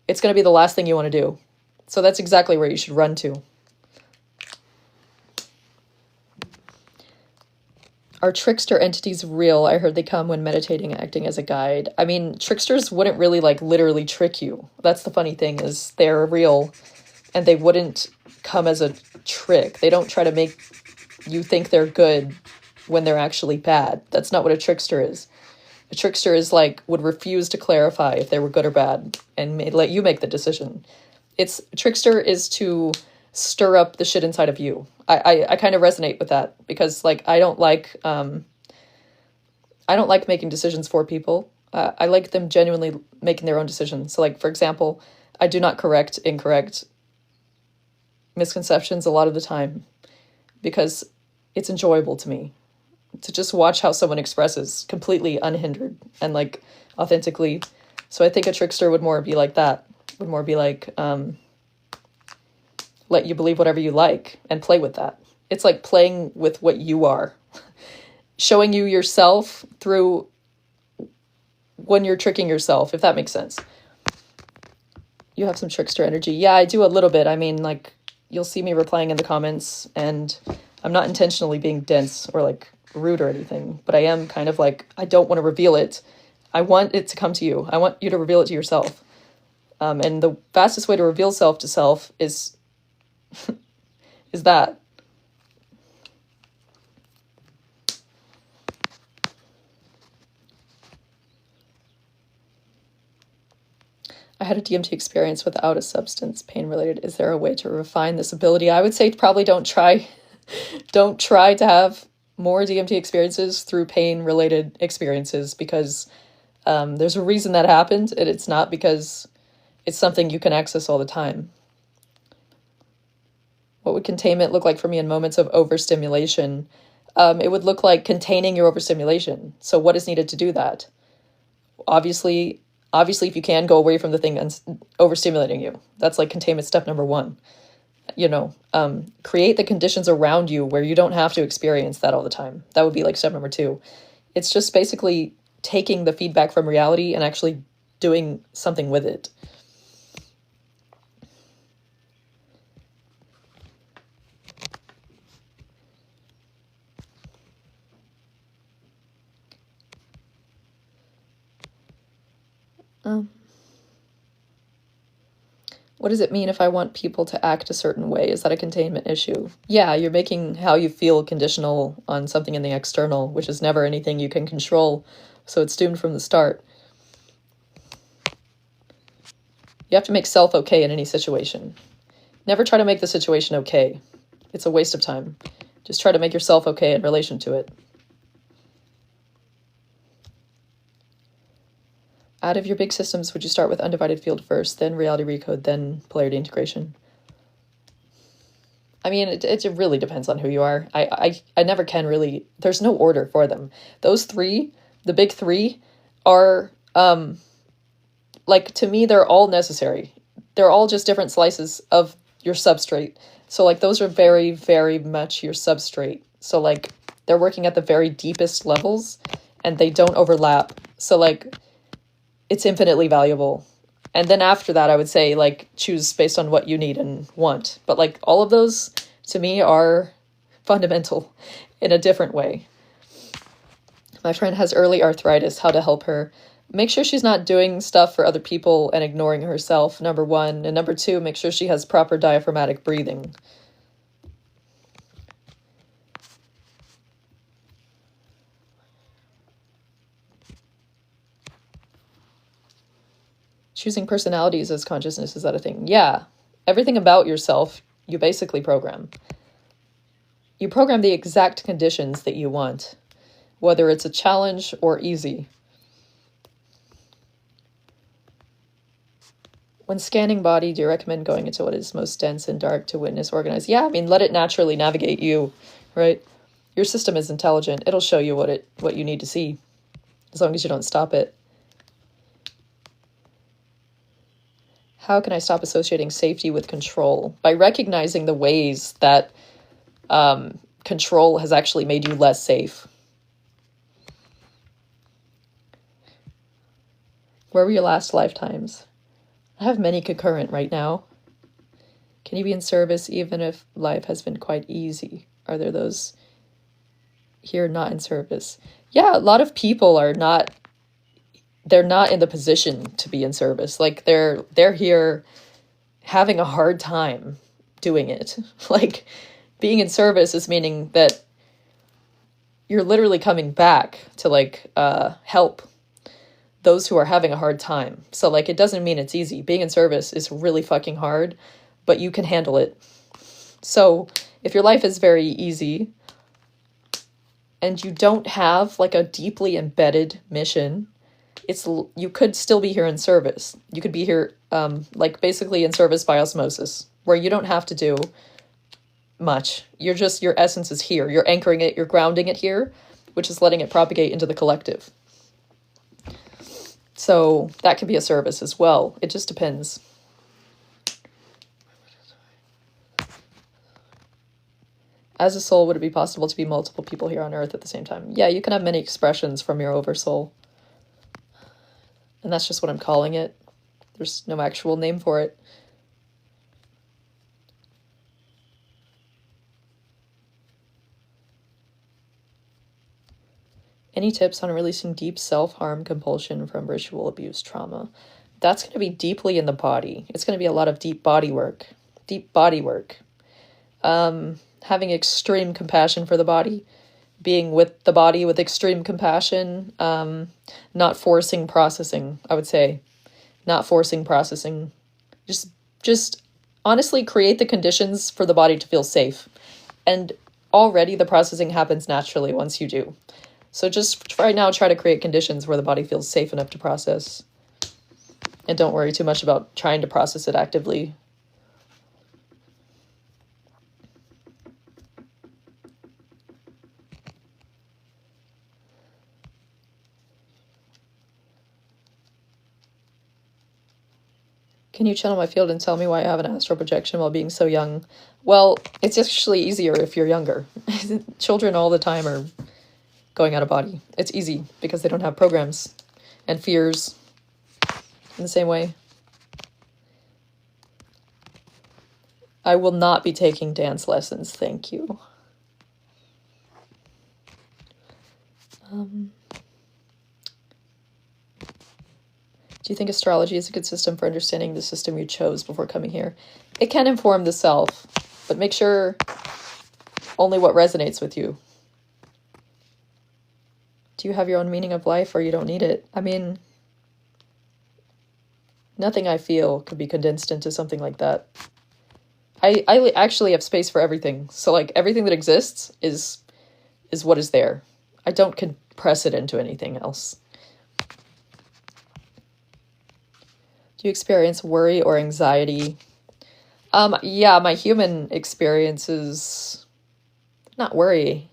it's going to be the last thing you want to do. So that's exactly where you should run to. Are trickster entities real? I heard they come when meditating and acting as a guide. I mean, tricksters wouldn't really like literally trick you. That's the funny thing, is they're real and they wouldn't come as a trick. They don't try to make you think they're good when they're actually bad. That's not what a trickster is. A trickster is like, would refuse to clarify if they were good or bad and let you make the decision. Trickster is to stir up the shit inside of you. I kind of resonate with that because like, I don't like making decisions for people. I like them genuinely making their own decisions. So like, for example, I do not correct incorrect misconceptions a lot of the time because it's enjoyable to me to just watch how someone expresses completely unhindered and like authentically. So I think a trickster would more be like that, would more be like, let you believe whatever you like and play with that. It's like playing with what you are, showing you yourself through when you're tricking yourself, if that makes sense. You have some trickster energy. Yeah, I do a little bit. I mean, like, you'll see me replying in the comments, and I'm not intentionally being dense or like rude or anything, but I am kind of like, I don't want to reveal it. I want it to come to you. I want you to reveal it to yourself. And the fastest way to reveal self to self is that. I had a DMT experience without a substance, pain related. Is there a way to refine this ability? I would say probably don't try to have more DMT experiences through pain related experiences, because there's a reason that happened, and it's not because it's something you can access all the time. What would containment look like for me in moments of overstimulation? It would look like containing your overstimulation. So what is needed to do that? Obviously, if you can, go away from the thing that's overstimulating you. That's like containment step number one. Create the conditions around you where you don't have to experience that all the time. That would be like step number two. It's just basically taking the feedback from reality and actually doing something with it. What does it mean if I want people to act a certain way? Is that a containment issue? Yeah, you're making how you feel conditional on something in the external, which is never anything you can control. So it's doomed from the start. You have to make self okay in any situation. Never try to make the situation okay. It's a waste of time. Just try to make yourself okay in relation to it. Out of your big systems, would you start with undivided field first, then reality recode, then polarity integration? I mean, it really depends on who you are. I never can really, there's no order for them. Those three, the big three, are, like, to me, they're all necessary. They're all just different slices of your substrate. So, like, those are very, very much your substrate. So, like, they're working at the very deepest levels, and they don't overlap. So, like, it's infinitely valuable. And then after that, I would say, like, choose based on what you need and want. But, like, all of those, to me, are fundamental in a different way. My friend has early arthritis. How to help her? Make sure she's not doing stuff for other people and ignoring herself, number one. And number two, make sure she has proper diaphragmatic breathing. Choosing personalities as consciousness, is that a thing? Yeah. Everything about yourself, you basically program. You program the exact conditions that you want, whether it's a challenge or easy. When scanning body, do you recommend going into what is most dense and dark to witness, organize? Yeah, I mean, let it naturally navigate you, right? Your system is intelligent. It'll show you what you need to see, as long as you don't stop it. How can I stop associating safety with control? By recognizing the ways that control has actually made you less safe. Where were your last lifetimes? I have many concurrent right now. Can you be in service even if life has been quite easy? Are there those here not in service? Yeah, a lot of people are not, they're not in the position to be in service. Like they're here having a hard time doing it. Like being in service is meaning that you're literally coming back to like help those who are having a hard time. So like it doesn't mean it's easy. Being in service is really fucking hard, but you can handle it. So if your life is very easy and you don't have like a deeply embedded mission, you could still be here in service. You could be here like basically in service by osmosis, where you don't have to do much. You're just, your essence is here. You're anchoring it, you're grounding it here, which is letting it propagate into the collective. So that can be a service as well. It just depends. As a soul, would it be possible to be multiple people here on Earth at the same time? Yeah, you can have many expressions from your oversoul. And that's just what I'm calling it. There's no actual name for it. Any tips on releasing deep self-harm compulsion from ritual abuse trauma? That's going to be deeply in the body. It's going to be a lot of deep body work. Deep body work. Having extreme compassion for the body. Being with the body with extreme compassion. Not forcing processing, I would say. Not forcing processing. Just honestly create the conditions for the body to feel safe. And already the processing happens naturally once you do. So just right now, try to create conditions where the body feels safe enough to process. And don't worry too much about trying to process it actively. Can you channel my field and tell me why I have an astral projection while being so young? Well, it's actually easier if you're younger. Children all the time are going out of body. It's easy because they don't have programs and fears in the same way. I will not be taking dance lessons, thank you. Do you think astrology is a good system for understanding the system you chose before coming here? It can inform the self, but make sure only what resonates with you. Do you have your own meaning of life or you don't need it? I mean, nothing I feel could be condensed into something like that. I actually have space for everything. So like everything that exists is what is there. I don't compress it into anything else. Do you experience worry or anxiety? Yeah, my human experience is not worry,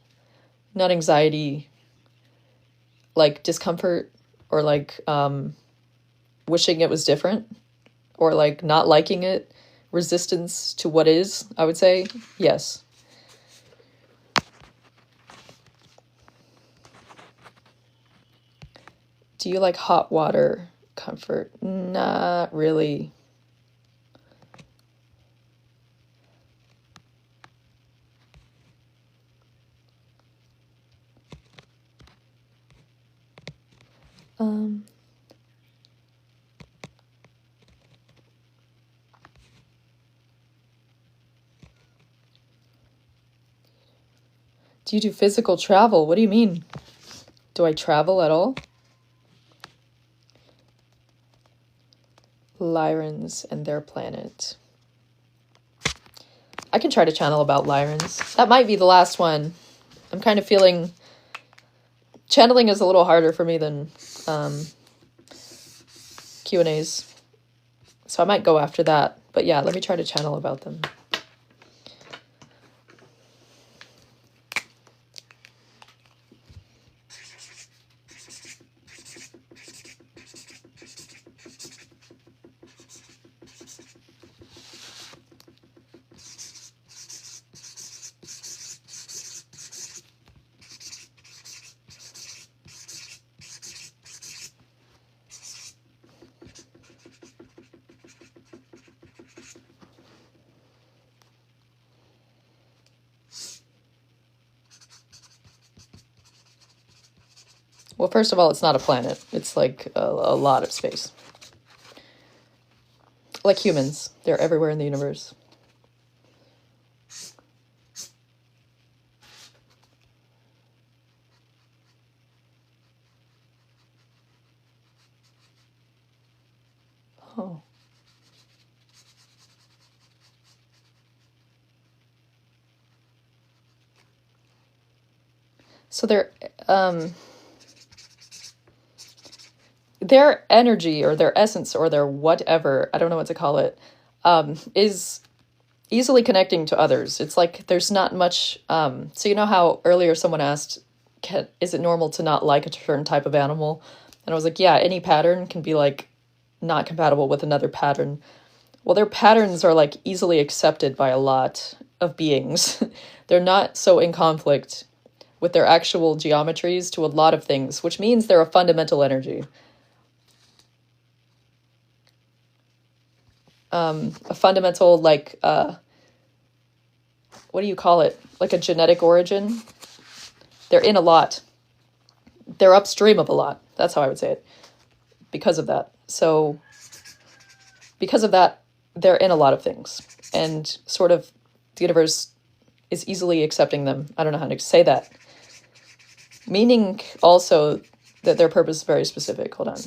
not anxiety, like discomfort or like wishing it was different or like not liking it, resistance to what is, I would say, yes. Do you like hot water? Comfort? Not really. Do you do physical travel? What do you mean? Do I travel at all? Lyens and their planet. I can try to channel about Lyens. That might be the last one. I'm kind of feeling channeling is a little harder for me than Q&As. So I might go after that. But yeah, let me try to channel about them. Well, first of all, it's not a planet. It's like a lot of space. Like humans. They're everywhere in the universe. Oh. So their energy or their essence or their whatever, I don't know what to call it, is easily connecting to others. It's like there's not much. So you know how earlier someone asked, is it normal to not like a certain type of animal? And I was like, yeah, any pattern can be like not compatible with another pattern. Well, their patterns are like easily accepted by a lot of beings. They're not so in conflict with their actual geometries to a lot of things, which means they're a fundamental energy. A fundamental, like, what do you call it? Like a genetic origin. They're in a lot. They're upstream of a lot. That's how I would say it. Because of that. So, because of that, they're in a lot of things. And sort of the universe is easily accepting them. I don't know how to say that. Meaning also that their purpose is very specific. Hold on.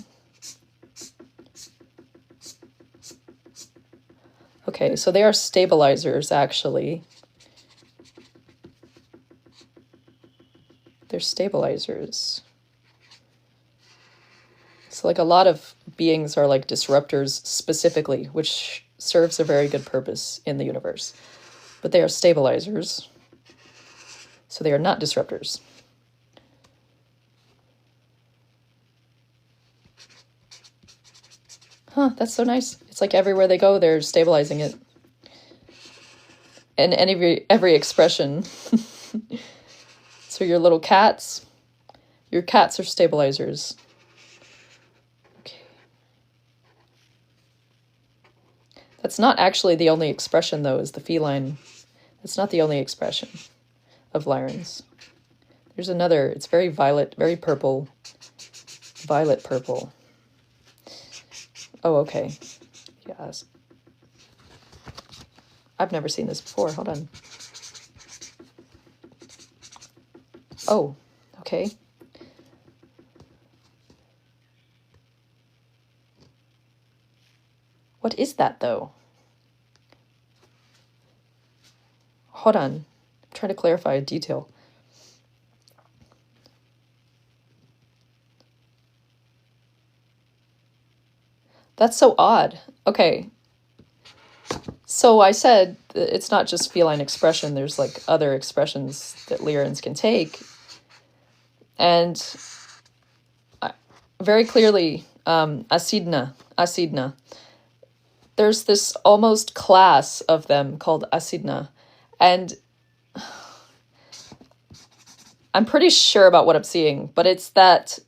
Okay, so they are stabilizers, actually. They're stabilizers. So like a lot of beings are like disruptors specifically, which serves a very good purpose in the universe. But they are stabilizers. So they are not disruptors. Huh, that's so nice. It's like everywhere they go, they're stabilizing it. And every expression. So your little cats, your cats are stabilizers. Okay. That's not actually the only expression, though, is the feline. It's not the only expression of Lyens. There's another. It's very violet, very purple. Violet purple. Oh, okay. Yes. I've never seen this before. Hold on. Oh, okay. What is that, though? Hold on. I'm trying to clarify a detail. That's so odd. Okay. So I said it's not just feline expression. There's like other expressions that Lyens can take. And very clearly, asidna. There's this almost class of them called asidna. And I'm pretty sure about what I'm seeing, but it's that,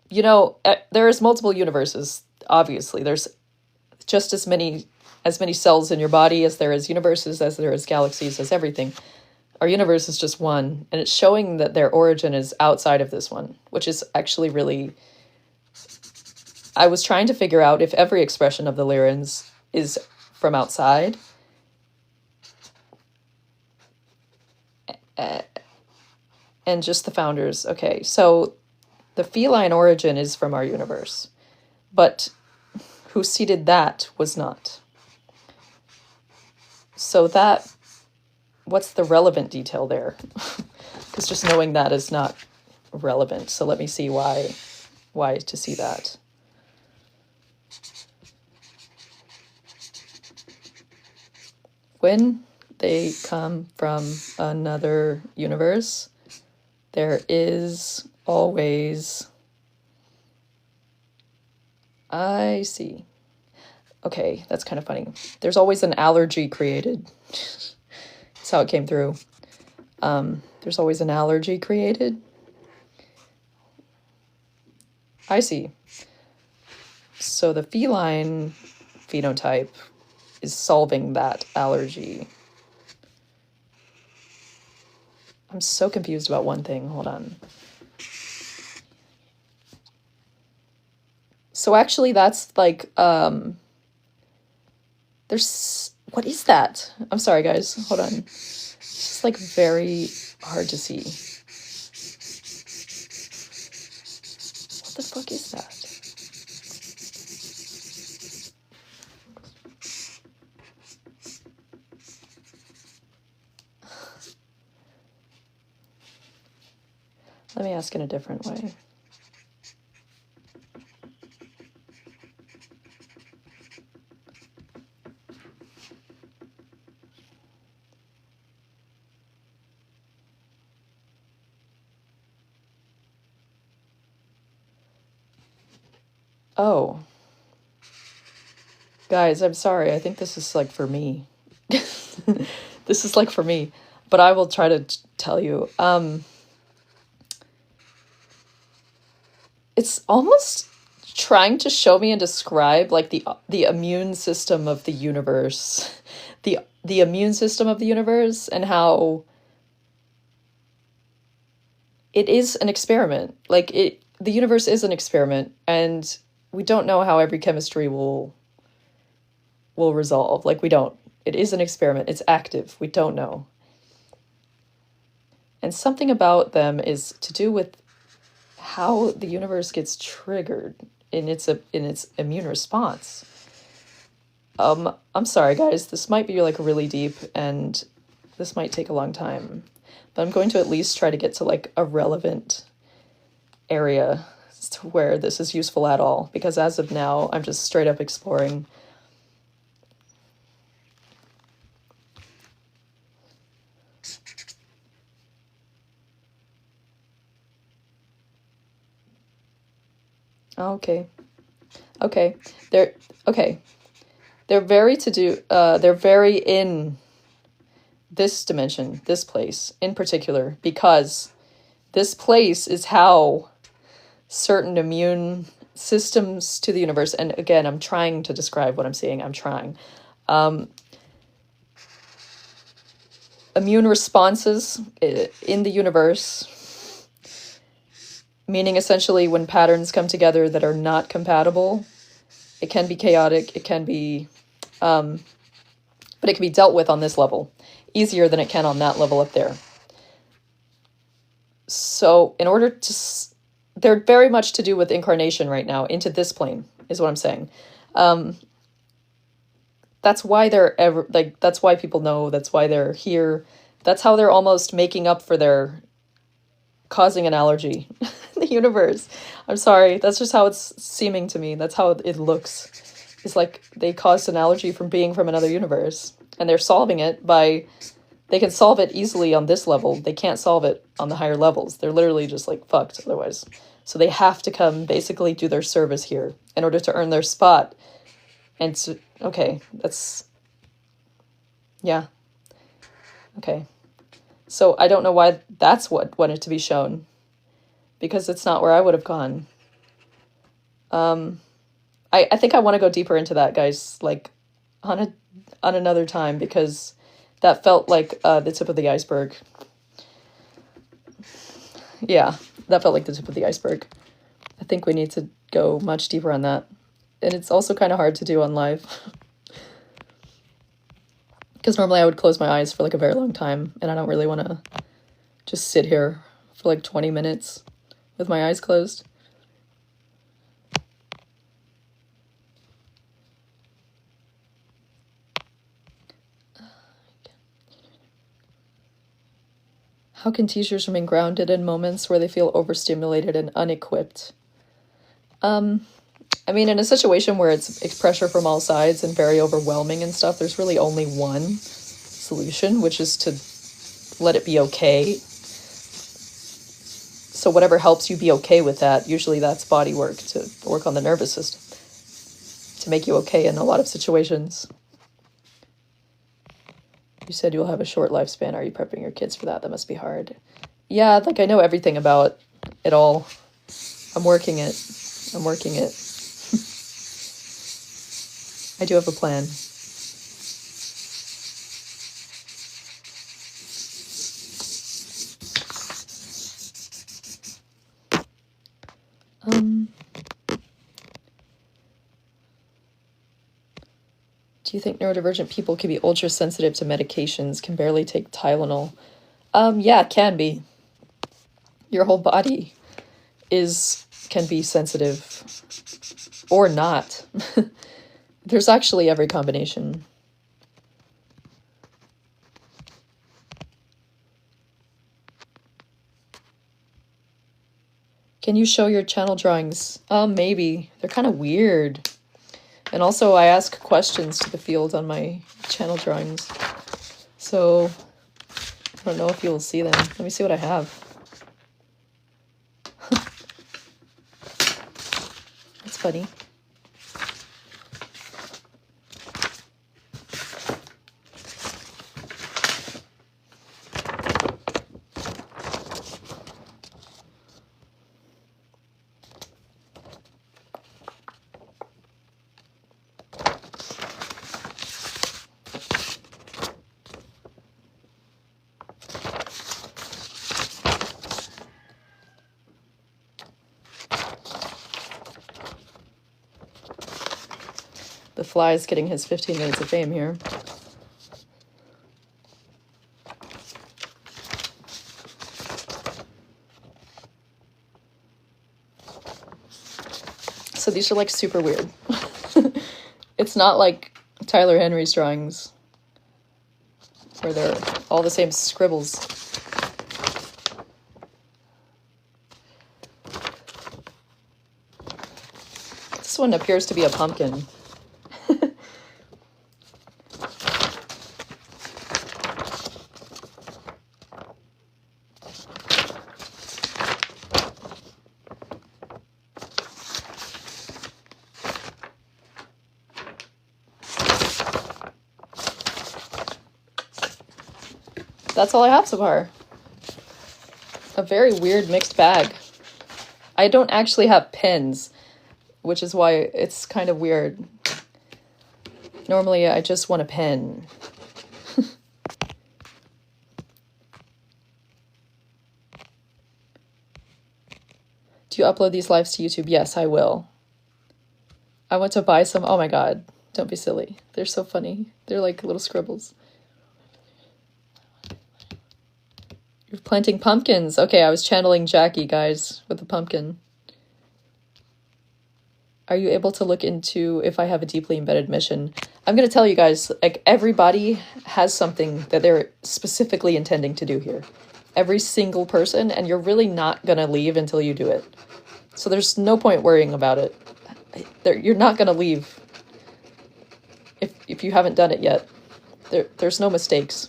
there's multiple universes, obviously. There's just as many cells in your body as there is universes, as there is galaxies, as everything. Our universe is just one, and it's showing that their origin is outside of this one, which is actually really... I was trying to figure out if every expression of the Lyens is from outside. And just the founders. Okay, so the feline origin is from our universe, but who seeded that was not. So what's the relevant detail there? Because just knowing that is not relevant. So let me see why to see that. When they come from another universe, there is always... I see. Okay, that's kind of funny. There's always an allergy created. That's how it came through. There's always an allergy created. I see. So the feline phenotype is solving that allergy. I'm so confused about one thing. Hold on. So actually that's like, there's... What is that? I'm sorry, guys. Hold on. It's just like very hard to see. What the fuck is that? Let me ask in a different way. Oh. Guys, I'm sorry. I think this is like for me. This is like for me. But I will try to tell you. It's almost trying to show me and describe like the immune system of the universe. The immune system of the universe, and how it is an experiment. Like the universe is an experiment, and we don't know how every chemistry will resolve. Like we don't. It is an experiment. It's active. We don't know. And something about them is to do with how the universe gets triggered in its immune response. I'm sorry, guys. This might be like really deep, and this might take a long time. But I'm going to at least try to get to like a relevant area to where this is useful at all. Because as of now, I'm just straight up exploring. Okay. Okay. Okay. They're very in this dimension, this place in particular, because this place is how certain immune systems to the universe, and again, I'm trying to describe what I'm seeing. I'm trying. Immune responses in the universe, meaning essentially when patterns come together that are not compatible, it can be chaotic, it can be, but it can be dealt with on this level easier than it can on that level up there. So in order to, they're very much to do with incarnation right now into this plane, is what I'm saying. That's why they're ever, like, that's why people know, that's why they're here. That's how they're almost making up for their causing an allergy in the universe. I'm sorry, that's just how it's seeming to me. That's how it looks. It's like they caused an allergy from being from another universe, and they're solving it by, they can solve it easily on this level. They can't solve it on the higher levels. They're literally just like fucked otherwise. So they have to come basically do their service here in order to earn their spot. And so, okay, that's, yeah. Okay. So I don't know why that's what wanted to be shown, because it's not where I would have gone. I think I want to go deeper into that, guys, like on another time, because that felt like the tip of the iceberg. Yeah, that felt like the tip of the iceberg. I think we need to go much deeper on that. And it's also kind of hard to do on live. Because normally I would close my eyes for like a very long time, and I don't really want to just sit here for like 20 minutes with my eyes closed. How can teachers remain grounded in moments where they feel overstimulated and unequipped? I mean, in a situation where it's pressure from all sides and very overwhelming and stuff, there's really only one solution, which is to let it be okay. So whatever helps you be okay with that, usually that's body work, to work on the nervous system, to make you okay in a lot of situations. You said you'll have a short lifespan. Are you prepping your kids for that? That must be hard. Yeah, like I know everything about it all. I'm working it. I do have a plan. Do you think neurodivergent people can be ultra sensitive to medications, can barely take Tylenol? Yeah, it can be. Your whole body can be sensitive or not. There's actually every combination. Can you show your channel drawings? Maybe. They're kind of weird. And also I ask questions to the field on my channel drawings. So I don't know if you'll see them. Let me see what I have. That's funny. The fly is getting his 15 minutes of fame here. So these are like super weird. It's not like Tyler Henry's drawings where they're all the same scribbles. This one appears to be a pumpkin. that's all I have so far. A very weird mixed bag. I don't actually have pens, which is why it's kind of weird. Normally, I just want a pen. Do you upload these lives to YouTube? Yes, I will. I want to buy some. Oh my god, don't be silly. They're so funny. They're like little scribbles. You're planting pumpkins. Okay, I was channeling Jackie, guys, with the pumpkin. Are you able to look into if I have a deeply embedded mission? I'm going to tell you guys, like, everybody has something that they're specifically intending to do here. Every single person, and you're really not going to leave until you do it. So there's no point worrying about it. You're not going to leave if you haven't done it yet. There's no mistakes.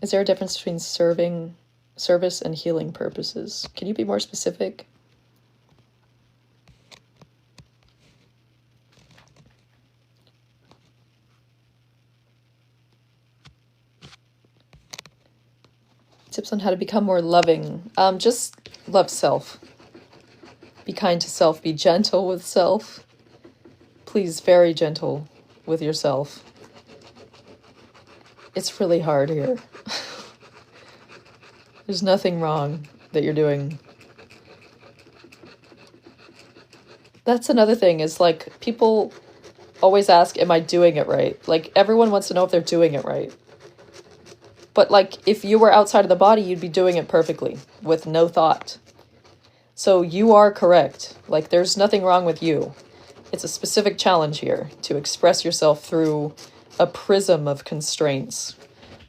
Is there a difference between service and healing purposes? Can you be more specific? Tips on how to become more loving. Just love self. Be kind to self. Be gentle with self. Please, very gentle with yourself. It's really hard here. There's nothing wrong that you're doing. That's another thing, is like, people always ask, am I doing it right? Like, everyone wants to know if they're doing it right. But like, if you were outside of the body, you'd be doing it perfectly with no thought. So you are correct. Like, there's nothing wrong with you. It's a specific challenge here to express yourself through a prism of constraints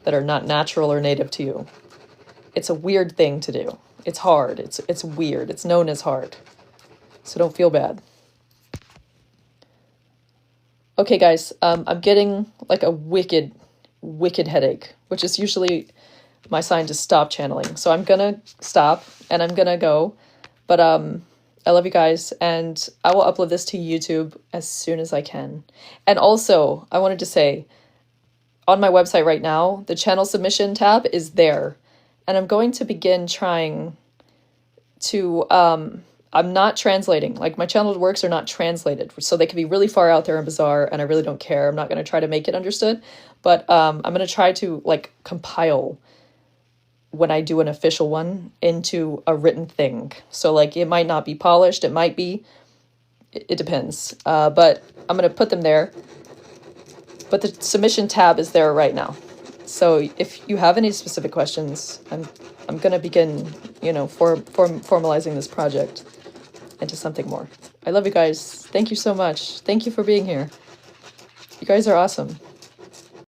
that are not natural or native to you. It's a weird thing to do. It's hard. It's weird. It's known as hard. So don't feel bad. Okay, guys, I'm getting like a wicked headache, which is usually my sign to stop channeling. So I'm gonna stop and I'm gonna go. But I love you guys, and I will upload this to YouTube as soon as I can. And also, I wanted to say, on my website right now, the channel submission tab is there. And I'm going to begin trying to, I'm not translating. Like, my channeled works are not translated, so they can be really far out there and bizarre, and I really don't care. I'm not going to try to make it understood, but I'm going to try to, like, compile, when I do an official one, into a written thing. So, like, it might not be polished, it might be, it depends. But I'm going to put them there. But the submission tab is there right now. So if you have any specific questions, I'm going to begin, formalizing this project into something more. I love you guys. Thank you so much. Thank you for being here. You guys are awesome.